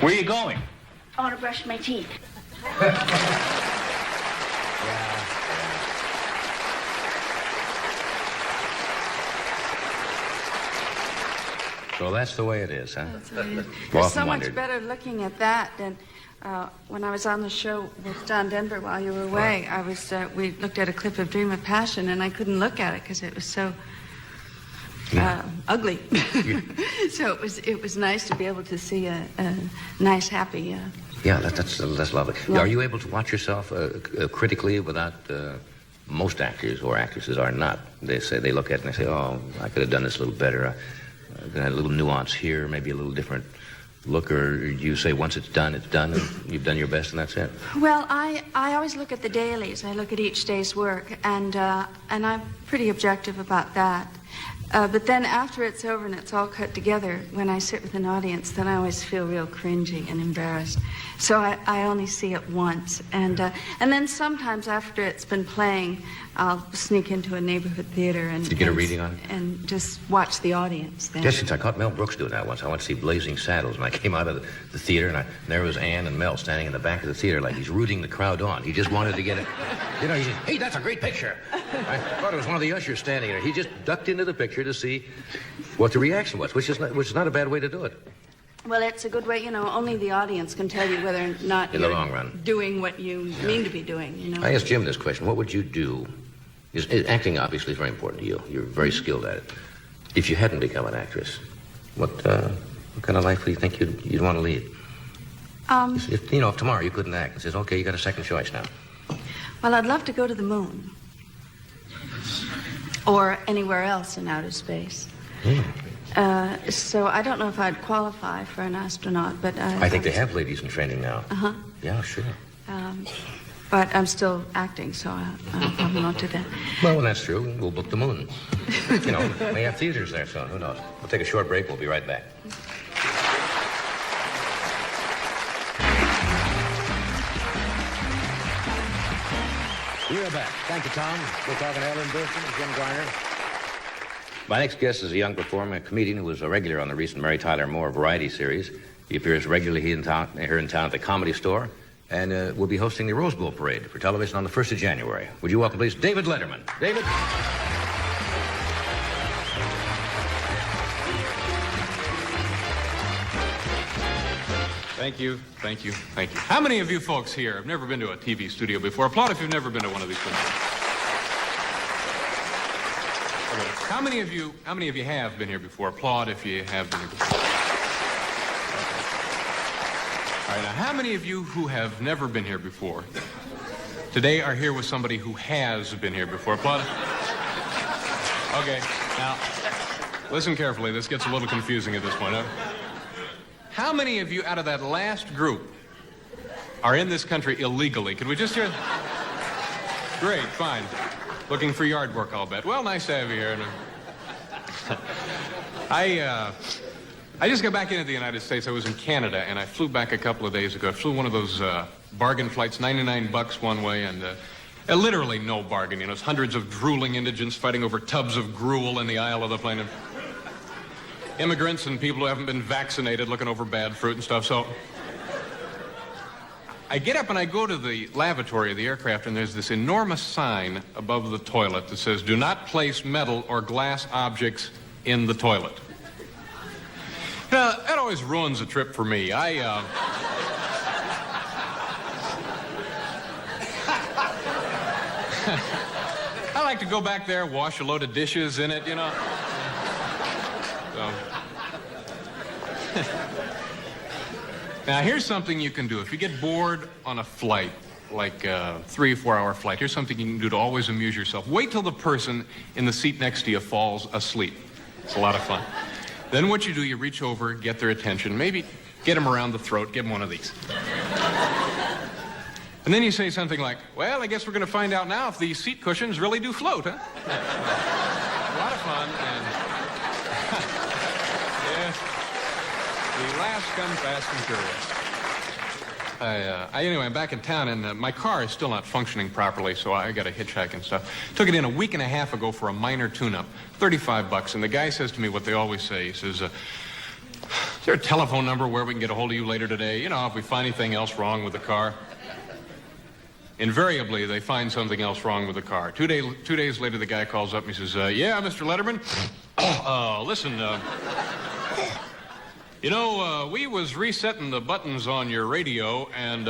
Where are you going? I want to brush my teeth. So that's the way it is, huh? That's what it is. I've There's often so much wondered. better looking at that than when I was on the show with Don Denver while you were away. We looked at a clip of Dream of Passion, and I couldn't look at it because it was so ugly. So it was nice to be able to see a nice, happy. Yeah, that's lovely. Yeah. Are you able to watch yourself critically without... most actors or actresses are not. They look at it and they say, oh, I could have done this a little better. I could have had a little nuance here, maybe a little different look, or you say once it's done, and you've done your best, and that's it. Well, I always look at the dailies. I look at each day's work, and I'm pretty objective about that. But then after it's over and it's all cut together, when I sit with an audience, then I always feel real cringy and embarrassed. So I only see it once. And then sometimes after it's been playing, I'll sneak into a neighborhood theater and... Did you get a reading on it? And just watch the audience then. Yes, since I caught Mel Brooks doing that once. I went to see Blazing Saddles, and I came out of the theater, and there was Ann and Mel standing in the back of the theater like he's rooting the crowd on. He just wanted to get it. You know, he said, hey, that's a great picture. I thought it was one of the ushers standing there. He just ducked into the picture to see what the reaction was, which is not a bad way to do it. Well, it's a good way, you know, only the audience can tell you whether or not In the you're long run. doing what you mean to be doing, you know. I asked Jim this question. What would you do? Acting obviously is very important to you. You're very skilled at it. If you hadn't become an actress, what kind of life do you think you'd want to lead? If tomorrow you couldn't act, it says, okay, you got a second choice now. Well, I'd love to go to the moon. Or anywhere else in outer space. So I don't know if I'd qualify for an astronaut, but... I think they have ladies in training now. Uh-huh. Yeah, sure. But I'm still acting, so I probably won't do that. Well, when that's true, we'll book the moon. They have theaters there, so who knows. We'll take a short break. We'll be right back. We're back. Thank you, Tom. We're talking to Ellen Burstyn, Jim Garner. My next guest is a young performer, a comedian who was a regular on the recent Mary Tyler Moore variety series. He appears regularly here in town at the Comedy Store, and will be hosting the Rose Bowl Parade for television on the 1st of January. Would you welcome, please, David Letterman. David? Thank you, thank you, thank you. How many of you folks here have never been to a TV studio before? Applaud if you've never been to one of these things. Okay. How many of you have been here before? Applaud if you have been here before. Okay. All right, now how many of you who have never been here before today are here with somebody who has been here before? Applaud. Okay, now, listen carefully. This gets a little confusing at this point. How many of you out of that last group are in this country illegally? Could we just hear? Great, fine. Looking for yard work, I'll bet. Well, nice to have you here. I just got back into the United States. I was in Canada, and I flew back a couple of days ago. I flew one of those bargain flights, $99 one way, and literally no bargain. You know, it's hundreds of drooling indigents fighting over tubs of gruel in the aisle of the plane. Immigrants and people who haven't been vaccinated looking over bad fruit and stuff. So I get up and I go to the lavatory of the aircraft, and there's this enormous sign above the toilet that says, "Do not place metal or glass objects in the toilet." Now, that always ruins a trip for me. I like to go back there, wash a load of dishes in it, you know. So. Now, here's something you can do. If you get bored on a flight, like a 3 or 4 hour flight, here's something you can do to always amuse yourself. Wait till the person in the seat next to you falls asleep. It's a lot of fun. Then what you do, you reach over, get their attention, maybe get them around the throat, give them one of these. And then you say something like, "Well, I guess we're going to find out now if these seat cushions really do float, huh?" A lot of fun, and yes, the laughs come fast and furious. Anyway, I'm back in town, and my car is still not functioning properly, so I got to hitchhike and stuff. Took it in a week and a half ago for a minor tune-up, $35, and the guy says to me what they always say. He says, "Is there a telephone number where we can get a hold of you later today? You know, if we find anything else wrong with the car." Invariably, they find something else wrong with the car. 2 days later, the guy calls up and he says, "Yeah, Mr. Letterman, listen, you know, we was resetting the buttons on your radio, and,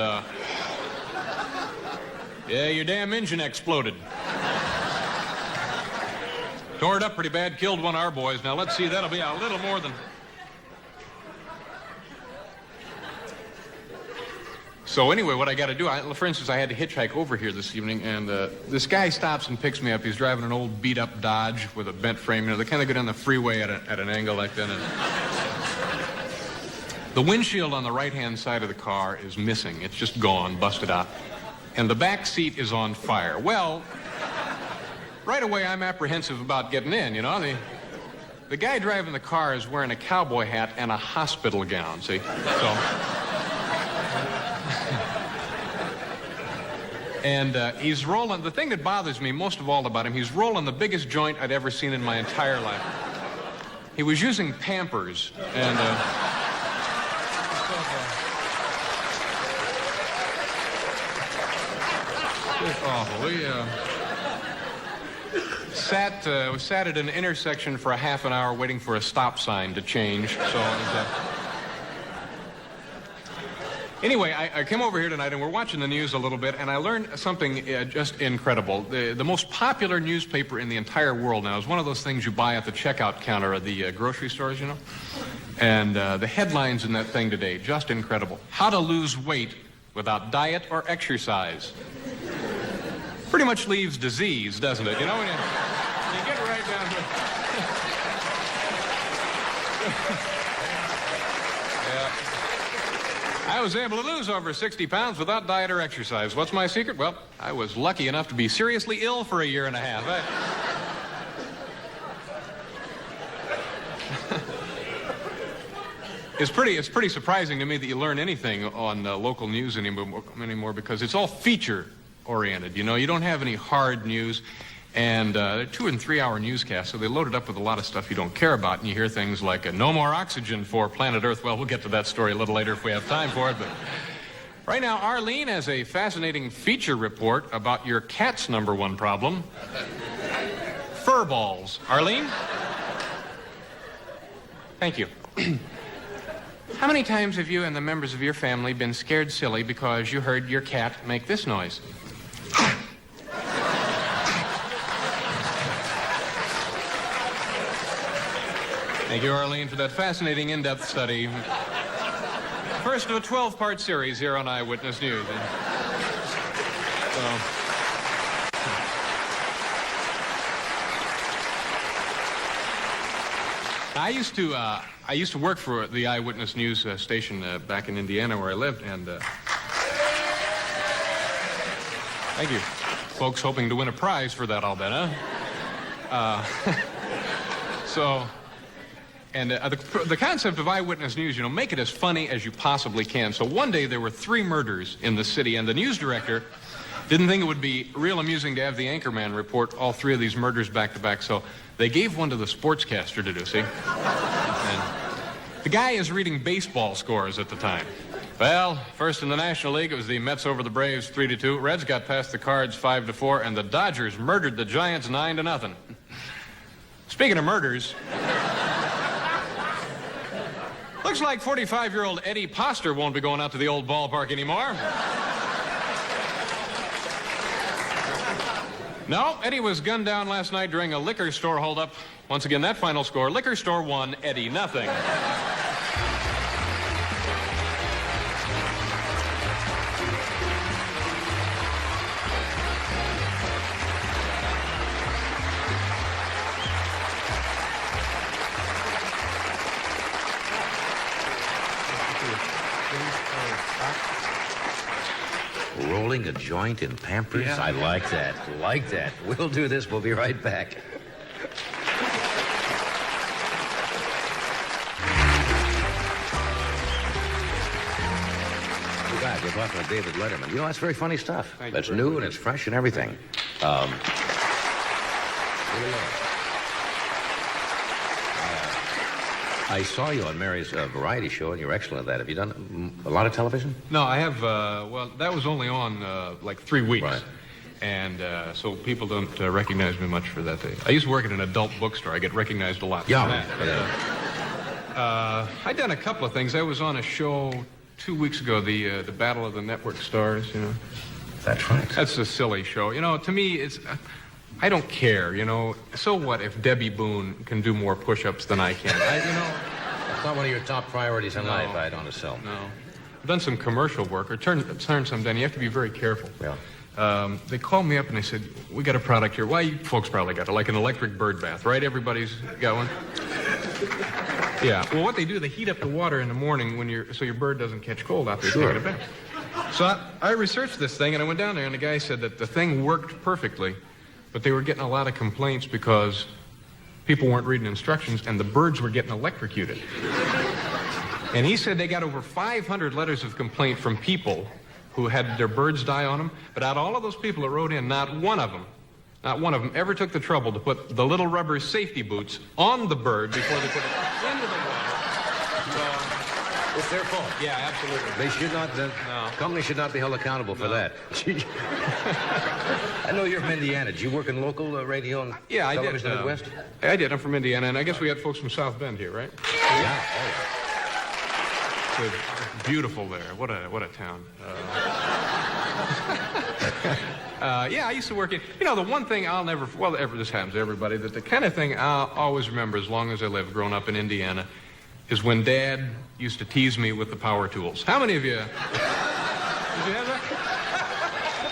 yeah, your damn engine exploded. Tore it up pretty bad, killed one of our boys. Now, let's see, that'll be a little more than..." So anyway, what I got to do, for instance, I had to hitchhike over here this evening, and this guy stops and picks me up. He's driving an old beat-up Dodge with a bent frame. You know, they kind of go down the freeway at an angle like that. And the windshield on the right-hand side of the car is missing. It's just gone, busted out. And the back seat is on fire. Well, right away, I'm apprehensive about getting in, you know. The guy driving the car is wearing a cowboy hat and a hospital gown, see? So... And he's rolling. The thing that bothers me most of all about him, he's rolling the biggest joint I'd ever seen in my entire life. He was using Pampers, and it's awful. We sat at an intersection for a half an hour waiting for a stop sign to change. So. Anyway, I came over here tonight, and we're watching the news a little bit, and I learned something just incredible. The most popular newspaper in the entire world now is one of those things you buy at the checkout counter of the grocery stores, you know? And the headlines in that thing today, just incredible. How to lose weight without diet or exercise. Pretty much leaves disease, doesn't it? You know, when you get right down to it. Yeah. I was able to lose over 60 pounds without diet or exercise. What's my secret? Well, I was lucky enough to be seriously ill for a year and a half. It's pretty surprising to me that you learn anything on local news anymore because it's all feature oriented. You know, you don't have any hard news. And they're 2- and 3-hour newscasts, so they load it up with a lot of stuff you don't care about. And you hear things like, no more oxygen for planet Earth. Well, we'll get to that story a little later if we have time for it. But right now, Arlene has a fascinating feature report about your cat's #1 problem. Fur balls. Arlene? Thank you. How many times have you and the members of your family been scared silly because you heard your cat make this noise? Thank you, Arlene, for that fascinating in-depth study. First of a 12-part series here on Eyewitness News. I used to work for the Eyewitness News station back in Indiana where I lived, and thank you. Folks hoping to win a prize for that, I'll bet, huh? The concept of Eyewitness News, you know, make it as funny as you possibly can. So one day there were 3 murders in the city, and the news director didn't think it would be real amusing to have the anchorman report all 3 of these murders back to back, so they gave one to the sportscaster to do, see? And the guy is reading baseball scores at the time. Well, first in the National League, it was the Mets over the Braves 3-2. Reds got past the Cards 5-4, and the Dodgers murdered the Giants 9-0. Speaking of murders... Looks like 45-year-old Eddie Poster won't be going out to the old ballpark anymore. No, Eddie was gunned down last night during a liquor store holdup. Once again, that final score, liquor store 1, Eddie nothing. Rolling a joint in Pampers? Yeah. I like that. Like that. We'll do this. We'll be right back. You guys, you're talking to David Letterman. You know, that's very funny stuff. Thank you That's very new much. and it's fresh and everything. I saw you on Mary's variety show, and you're excellent at that. Have you done a lot of television? No, I have, well, that was only on like 3 weeks. Right. And so people don't recognize me much for that. I used to work at an adult bookstore. I get recognized a lot for that. But, I'd done a couple of things. I was on a show 2 weeks ago, the Battle of the Network Stars, you know. That's right. That's a silly show. You know, to me, it's... I don't care, you know. So what if Debbie Boone can do more push-ups than I can? It's not one of your top priorities in life, I don't assume. No. I've done some commercial work, or turned some down. You have to be very careful. Yeah. They called me up and they said, we got a product here. Well, you folks probably got it, like an electric bird bath, right? Everybody's got one? Yeah. Well, what they do, they heat up the water in the morning so your bird doesn't catch cold out there taking a bath. So I researched this thing, and I went down there, and the guy said that the thing worked perfectly, but they were getting a lot of complaints because people weren't reading instructions, and the birds were getting electrocuted. And he said they got over 500 letters of complaint from people who had their birds die on them, but out of all of those people that wrote in, not one of them ever took the trouble to put the little rubber safety boots on the bird before they put it into the water. So, It's their fault. yeah, absolutely. They should not, the company should not be held accountable for that. I know you're from Indiana. Did you work in local radio and television in the Midwest? I did. I'm from Indiana, and I guess we had folks from South Bend here, right? Yeah. It's beautiful there. What a town. Yeah, I used to work in... You know, the one thing I'll never... Well, this happens to everybody. That the kind of thing I'll always remember as long as I live, growing up in Indiana, is when Dad used to tease me with the power tools. How many of you... Did you have that?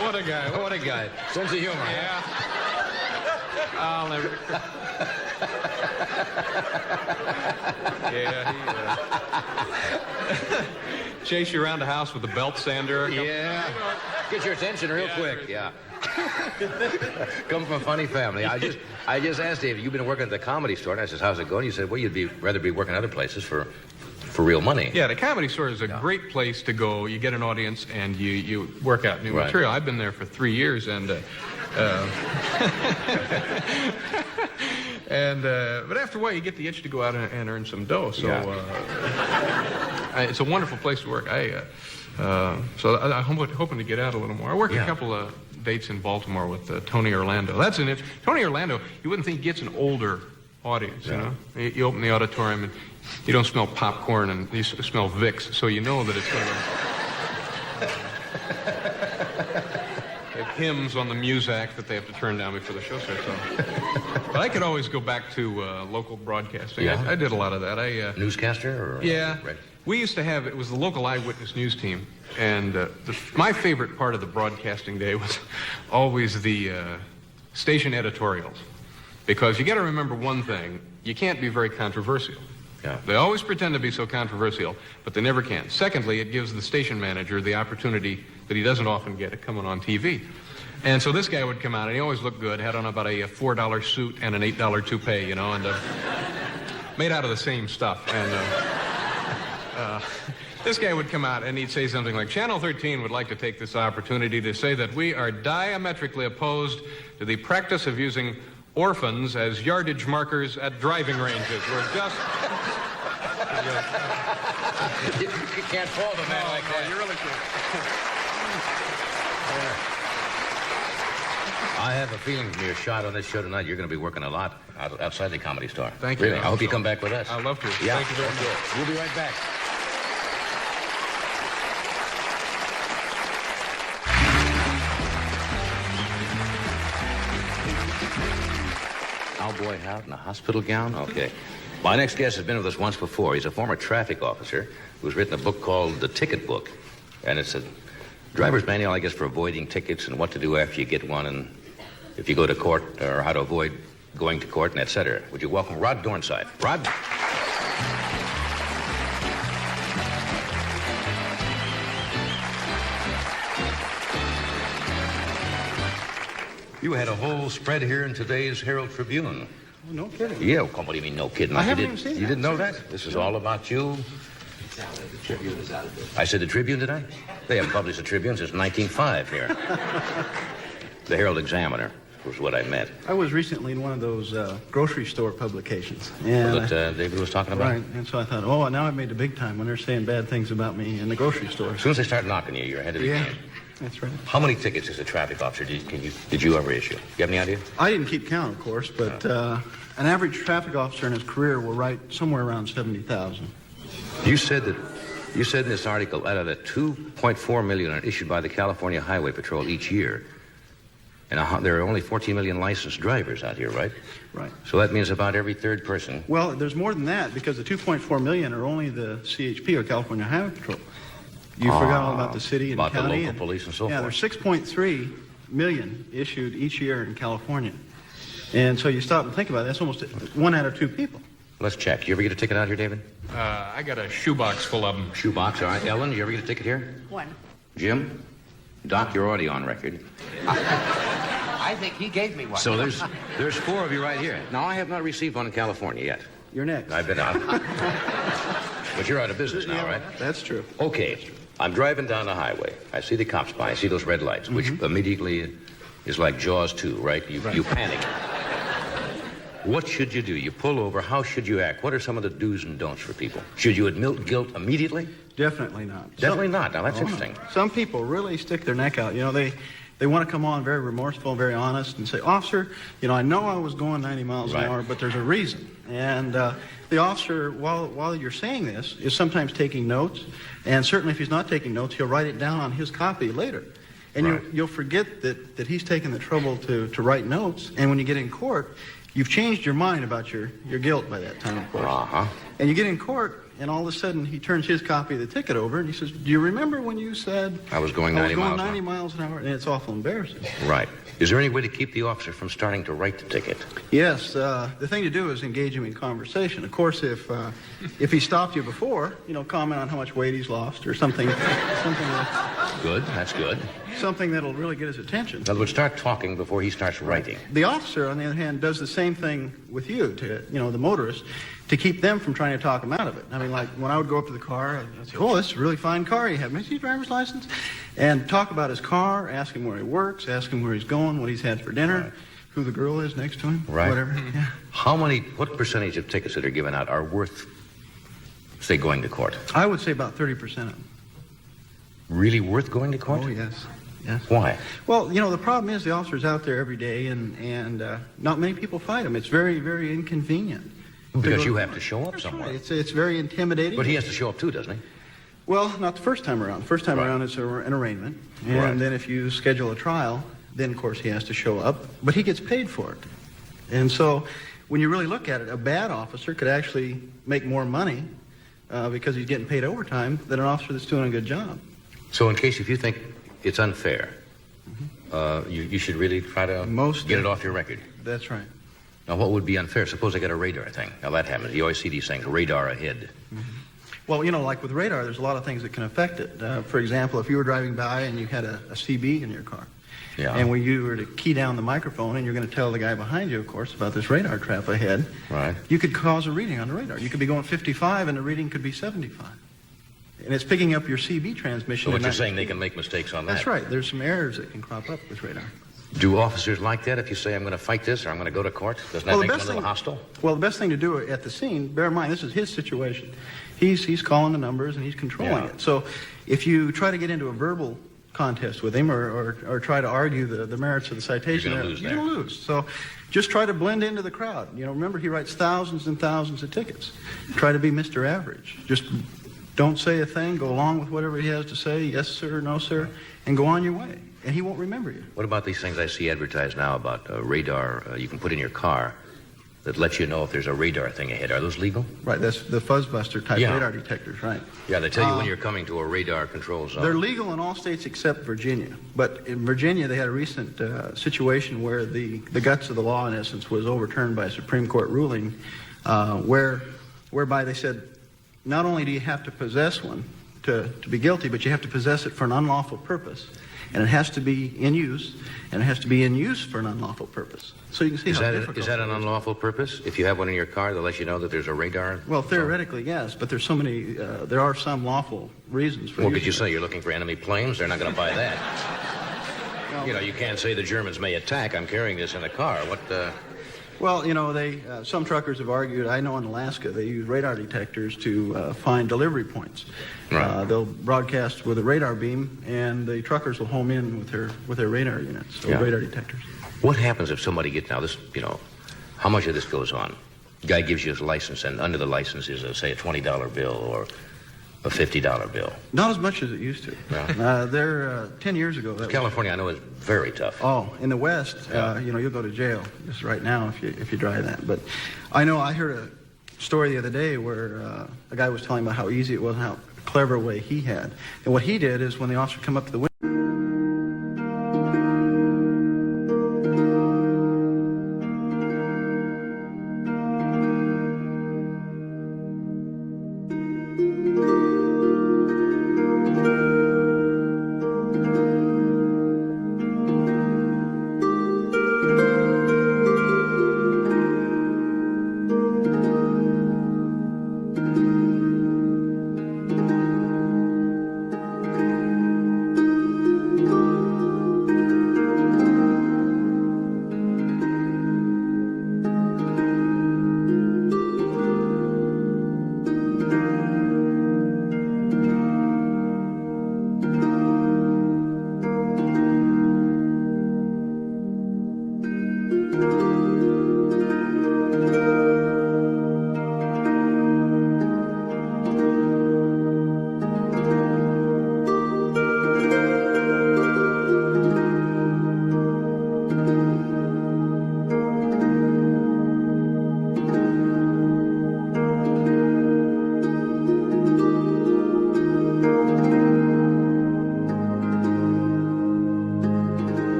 What a guy. What a guy. Sense of humor. Yeah. I'll never... Yeah, he... chase you around the house with a belt sander. Yeah. Get your attention real quick. Yeah. Come from a funny family. I just asked David, you've been working at the Comedy Store, and I said, how's it going? You said, well, you'd rather be working other places for for real money. Yeah, the Comedy Store is a great place to go. You get an audience and you work out new material. I've been there for 3 years, and but after a while you get the itch to go out and earn some dough. So it's a wonderful place to work. So I'm hoping to get out a little more. I work a couple of dates in Baltimore with Tony Orlando. That's an itch. Tony Orlando, you wouldn't think gets an older audience, you know. You open the auditorium and you don't smell popcorn and you smell Vicks, so you know that it's going to... hymns on the Muzak that they have to turn down before the show starts on. But I could always go back to local broadcasting. Yeah. I did a lot of that. Newscaster? Or, yeah. Right. We used to have, it was the local eyewitness news team, and my favorite part of the broadcasting day was always the station editorials. Because you got to remember one thing, you can't be very controversial. Yeah. They always pretend to be so controversial, but they never can. Secondly, it gives the station manager the opportunity that he doesn't often get at coming on TV. And so this guy would come out, and he always looked good, had on about a $4 suit and an $8 toupee, you know, and made out of the same stuff. And this guy would come out, and he'd say something like, Channel 13 would like to take this opportunity to say that we are diametrically opposed to the practice of using orphans as yardage markers at driving ranges. We're just... You can't fault a man like that. You really I have a feeling from your shot on this show tonight, you're going to be working a lot outside the Comedy Store. Thank you. Really. I hope you come back with us. I'd love to. Yeah. Thank you very much. We'll be right back. Cowboy hat and a hospital gown? Okay. My next guest has been with us once before. He's a former traffic officer who's written a book called The Ticket Book. And it's a driver's manual, I guess, for avoiding tickets and what to do after you get one and if you go to court or how to avoid going to court and et cetera. Would you welcome Rod Dornsife? Rod? You had a whole spread here in today's Herald Tribune. Oh, no kidding. Yeah, what do you mean, no kidding? I haven't even seen You that. didn't know that? This is all about you. I said the Tribune, did I? They haven't published the Tribune since 1905 here. The Herald Examiner was what I meant. I was recently in one of those grocery store publications. And That David was talking about? right, and so I thought, oh, now I've made the big time when they're saying bad things about me in the grocery store. As soon as they start knocking you, you're ahead of the Yeah, game. that's right. How many tickets as a traffic officer did you ever issue? You have any idea? I didn't keep count, of course, but an average traffic officer in his career will write somewhere around 70,000. You said in this article out of the 2.4 million are issued by the California Highway Patrol each year. And there are only 14 million licensed drivers out here, right? Right. So that means about every third person. Well, there's more than that because the 2.4 million are only the CHP or California Highway Patrol. You forgot all about the city and about the county. local police and so yeah, forth. there's 6.3 million issued each year in California. And so you stop and think about it, that's almost 1 out of 2 people. Let's check. You ever get a ticket out here, David? I got a shoebox full of them. Shoebox, all right. Ellen, you ever get a ticket here? 1. Jim? Doc, you're already on record. I think he gave me one. So there's 4 of you right here. Now, I have not received one in California yet. You're next. I've been out. But you're out of business now, right? That's true. Okay. I'm driving down the highway. I see the cops by. I see those red lights, which immediately is like Jaws 2, right? You panic. What should you do? You pull over. How should you act? What are some of the do's and don'ts for people? Should you admit guilt immediately? Definitely not. Definitely not. Now, that's Oh, no. interesting. Some people really stick their neck out. You know, they want to come on very remorseful, very honest, and say, officer, you know, I know I was going 90 miles Right. an hour, but there's a reason. And the officer, while you're saying this, is sometimes taking notes. And certainly if he's not taking notes, he'll write it down on his copy later. And Right. you'll forget that he's taken the trouble to write notes. And when you get in court, you've changed your mind about your guilt by that time, of course. Uh-huh. And you get in court, and all of a sudden he turns his copy of the ticket over, and he says, do you remember when you said I was going 90 miles an hour?" 90 miles an hour? And it's awful embarrassing. Right. Is there any way to keep the officer from starting to write the ticket? Yes, the thing to do is engage him in conversation. Of course, if he stopped you before, you know, comment on how much weight he's lost or something like Good, that's good. Something that'll really get his attention. In other words, start talking before he starts writing. The officer, on the other hand, does the same thing with you, the motorist, to keep them from trying to talk him out of it. I mean, like, when I would go up to the car, I'd say, oh, this is a really fine car you have. May I see your driver's license? And talk about his car, ask him where he works, ask him where he's going, what he's had for dinner, Right. who the girl is next to him, Right. whatever. Yeah. What percentage of tickets that are given out are worth, say, going to court? I would say about 30% of them. Really worth going to court? Oh, yes. Yes. Why? Well, the problem is the officer's out there every day, and not many people fight him. It's very, very inconvenient. Because you have to show up That's somewhere. right. It's very intimidating. But he has to show up too, doesn't he? Well, not the first time around. The first time Right. around, it's an arraignment. And Right. then if you schedule a trial, then, of course, he has to show up. But he gets paid for it. And so when you really look at it, a bad officer could actually make more money because he's getting paid overtime than an officer that's doing a good job. So in case if you think it's unfair, you should really try to get it off your record. That's right. Now, what would be unfair? Suppose I got a radar thing. Now, that happens. You always see these things, radar ahead. Well, like with radar, there's a lot of things that can affect it. For example, if you were driving by and you had a CB in your car, Yeah. and when you were to key down the microphone and you're going to tell the guy behind you, of course, about this radar trap ahead, Right. you could cause a reading on the radar. You could be going 55 and the reading could be 75. And it's picking up your CB transmission. So what and you're that- saying, they can make mistakes on that. That's right. There's some errors that can crop up with radar. Do officers like that if you say, I'm going to fight this or I'm going to go to court? Doesn't that make them a little hostile? Well, the best thing to do at the scene, bear in mind, this is his situation. He's calling the numbers and he's controlling Yeah. it. So if you try to get into a verbal contest with him or try to argue the merits of the citation, You're gonna lose you're there. going to lose. So just try to blend into the crowd. Remember, he writes thousands and thousands of tickets. Try to be Mr. Average. Just don't say a thing. Go along with whatever he has to say. Yes, sir, no, sir, and go on your way. And he won't remember you. What about these things I see advertised now about radar you can put in your car that lets you know if there's a radar thing ahead? Are those legal? Right, that's the fuzzbuster type Yeah. radar detectors, right? Yeah, they tell you when you're coming to a radar control zone. They're legal in all states except Virginia. But in Virginia, they had a recent situation where the guts of the law, in essence, was overturned by a Supreme Court ruling whereby they said, not only do you have to possess one to be guilty, but you have to possess it for an unlawful purpose. And it has to be in use, and it has to be in use for an unlawful purpose. So you can see Is how that, difficult is that an it is. unlawful purpose? If you have one in your car that lets you know that there's a radar? Well, theoretically, yes, but there's so many, there are some lawful reasons for What could using you it. say? You're looking for enemy planes? They're not going to buy that. You can't say the Germans may attack. I'm carrying this in a car. What, Well, some truckers have argued, I know in Alaska, they use radar detectors to find delivery points. Right. They'll broadcast with a radar beam, and the truckers will home in with their radar units, or Yeah. radar detectors. What happens if somebody gets, now this, how much of this goes on? Guy gives you his license, and under the license is, say, a $20 bill or a $50 bill. Not as much as it used to. No? 10 years ago. That was, California, I know, is very tough. oh, in the West, Yeah. you'll go to jail just right now if you drive that. But I heard a story the other day where a guy was telling about how easy it was and how clever a way he had. And what he did is when the officer come up to the window,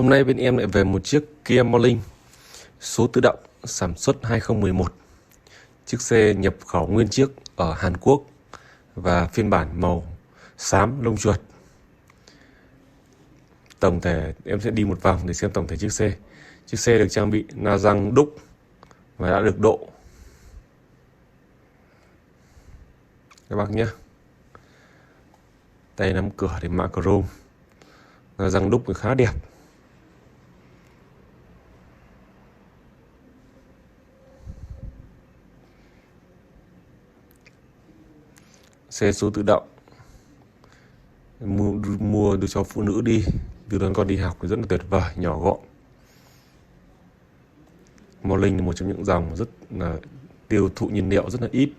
Hôm nay bên em lại về một chiếc Kia Morning số tự động sản xuất 2011. Chiếc xe nhập khẩu nguyên chiếc ở Hàn Quốc và phiên bản màu xám lông chuột. Tổng thể em sẽ đi một vòng để xem tổng thể chiếc xe. Chiếc xe được trang bị la răng đúc và đã được độ các bác nhé. Tay nắm cửa để mạ chrome, la răng đúc thì khá đẹp. Xe số tự động, mua được cho phụ nữ đi từ đón con đi học thì rất là tuyệt vời, nhỏ gọn. Morning là một trong những dòng rất là tiêu thụ nhiên liệu rất là ít.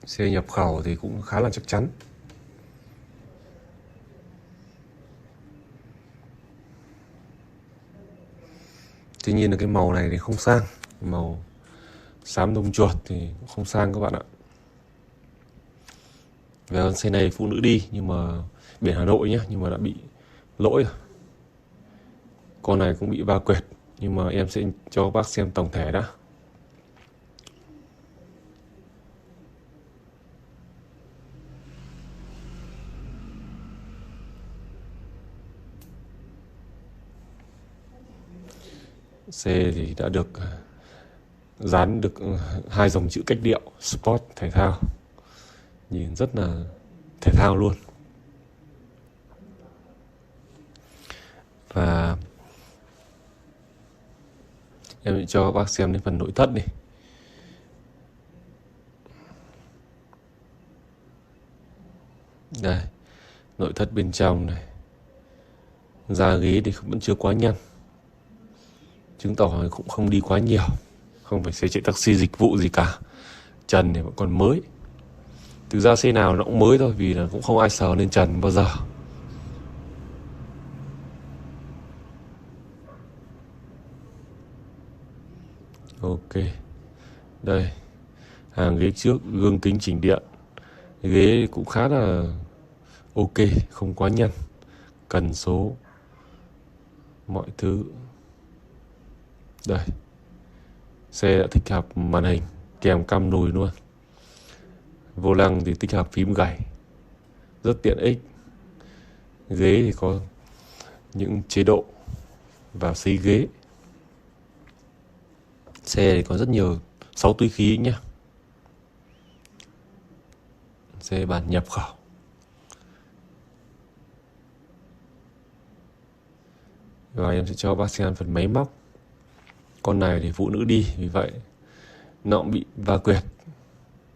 Xe nhập khẩu thì cũng khá là chắc chắn. Tuy nhiên là cái màu này thì không sang, màu xám lông chuột thì cũng không sang các bạn ạ. Về con xe này phụ nữ đi nhưng mà biển Hà Nội nhé, nhưng mà đã bị lỗi rồi. Con này cũng bị va quẹt nhưng mà em sẽ cho các bác xem tổng thể đã. Xe thì đã được dán được 2 dòng chữ cách điệu Sport thể thao, nhìn rất là thể thao luôn. Và em sẽ cho các bác xem đến phần nội thất đi. Đây, nội thất bên trong này, da ghế thì vẫn chưa quá nhăn, chứng tỏ cũng không đi quá nhiều, không phải xe chạy taxi dịch vụ gì cả. Trần thì vẫn còn mới. Thực ra xe nào nó cũng mới thôi, vì là cũng không ai sờ lên trần bao giờ. Ok, đây, hàng ghế trước gương kính chỉnh điện, ghế cũng khá là ok, không quá nhăn. Cần số, mọi thứ. Đây, xe đã tích hợp màn hình kèm cam lùi luôn. Vô lăng thì tích hợp phím gảy, rất tiện ích. Ghế thì có những chế độ và xí ghế. Xe thì có rất nhiều 6 túi khí nhé. Xe bản nhập khẩu. Và em sẽ cho bác xem phần máy móc. Con này thì phụ nữ đi, vì vậy nó cũng bị va quẹt.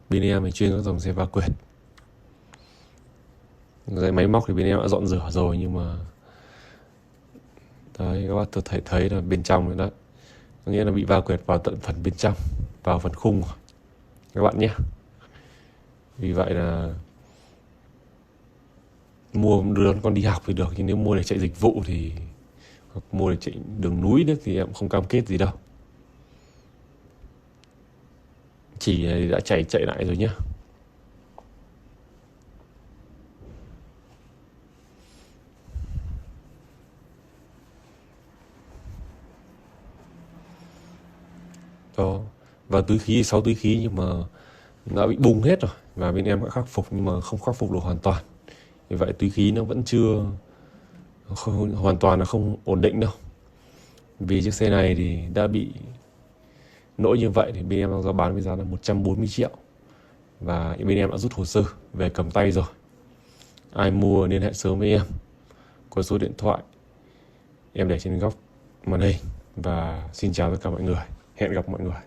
Bên em thì chuyên các dòng xe va quẹt. Dãy máy móc thì bên em đã dọn rửa rồi, nhưng mà đấy, các bác thấy là bên trong nữa đó, có nghĩa là bị va quẹt vào tận phần bên trong, vào phần khung các bạn nhé. Vì vậy là mua đưa con đi học thì được, nhưng nếu mua để chạy dịch vụ thì, hoặc mua để chạy đường núi nữa thì em không cam kết gì đâu. Chỉ đã chạy lại rồi nhá. Đó. Và túi khí 6 túi khí nhưng mà đã bị bung hết rồi, và bên em đã khắc phục nhưng mà không khắc phục được hoàn toàn. Vì vậy túi khí nó vẫn chưa hoàn toàn là không ổn định đâu. Vì chiếc xe này thì đã bị lỗi như vậy thì bên em đang giá bán với giá là 140 triệu. Và bên em đã rút hồ sơ về cầm tay rồi. Ai mua liên hệ sớm với em. Có số điện thoại em để trên góc màn hình. Và xin chào tất cả mọi người. Hẹn gặp mọi người.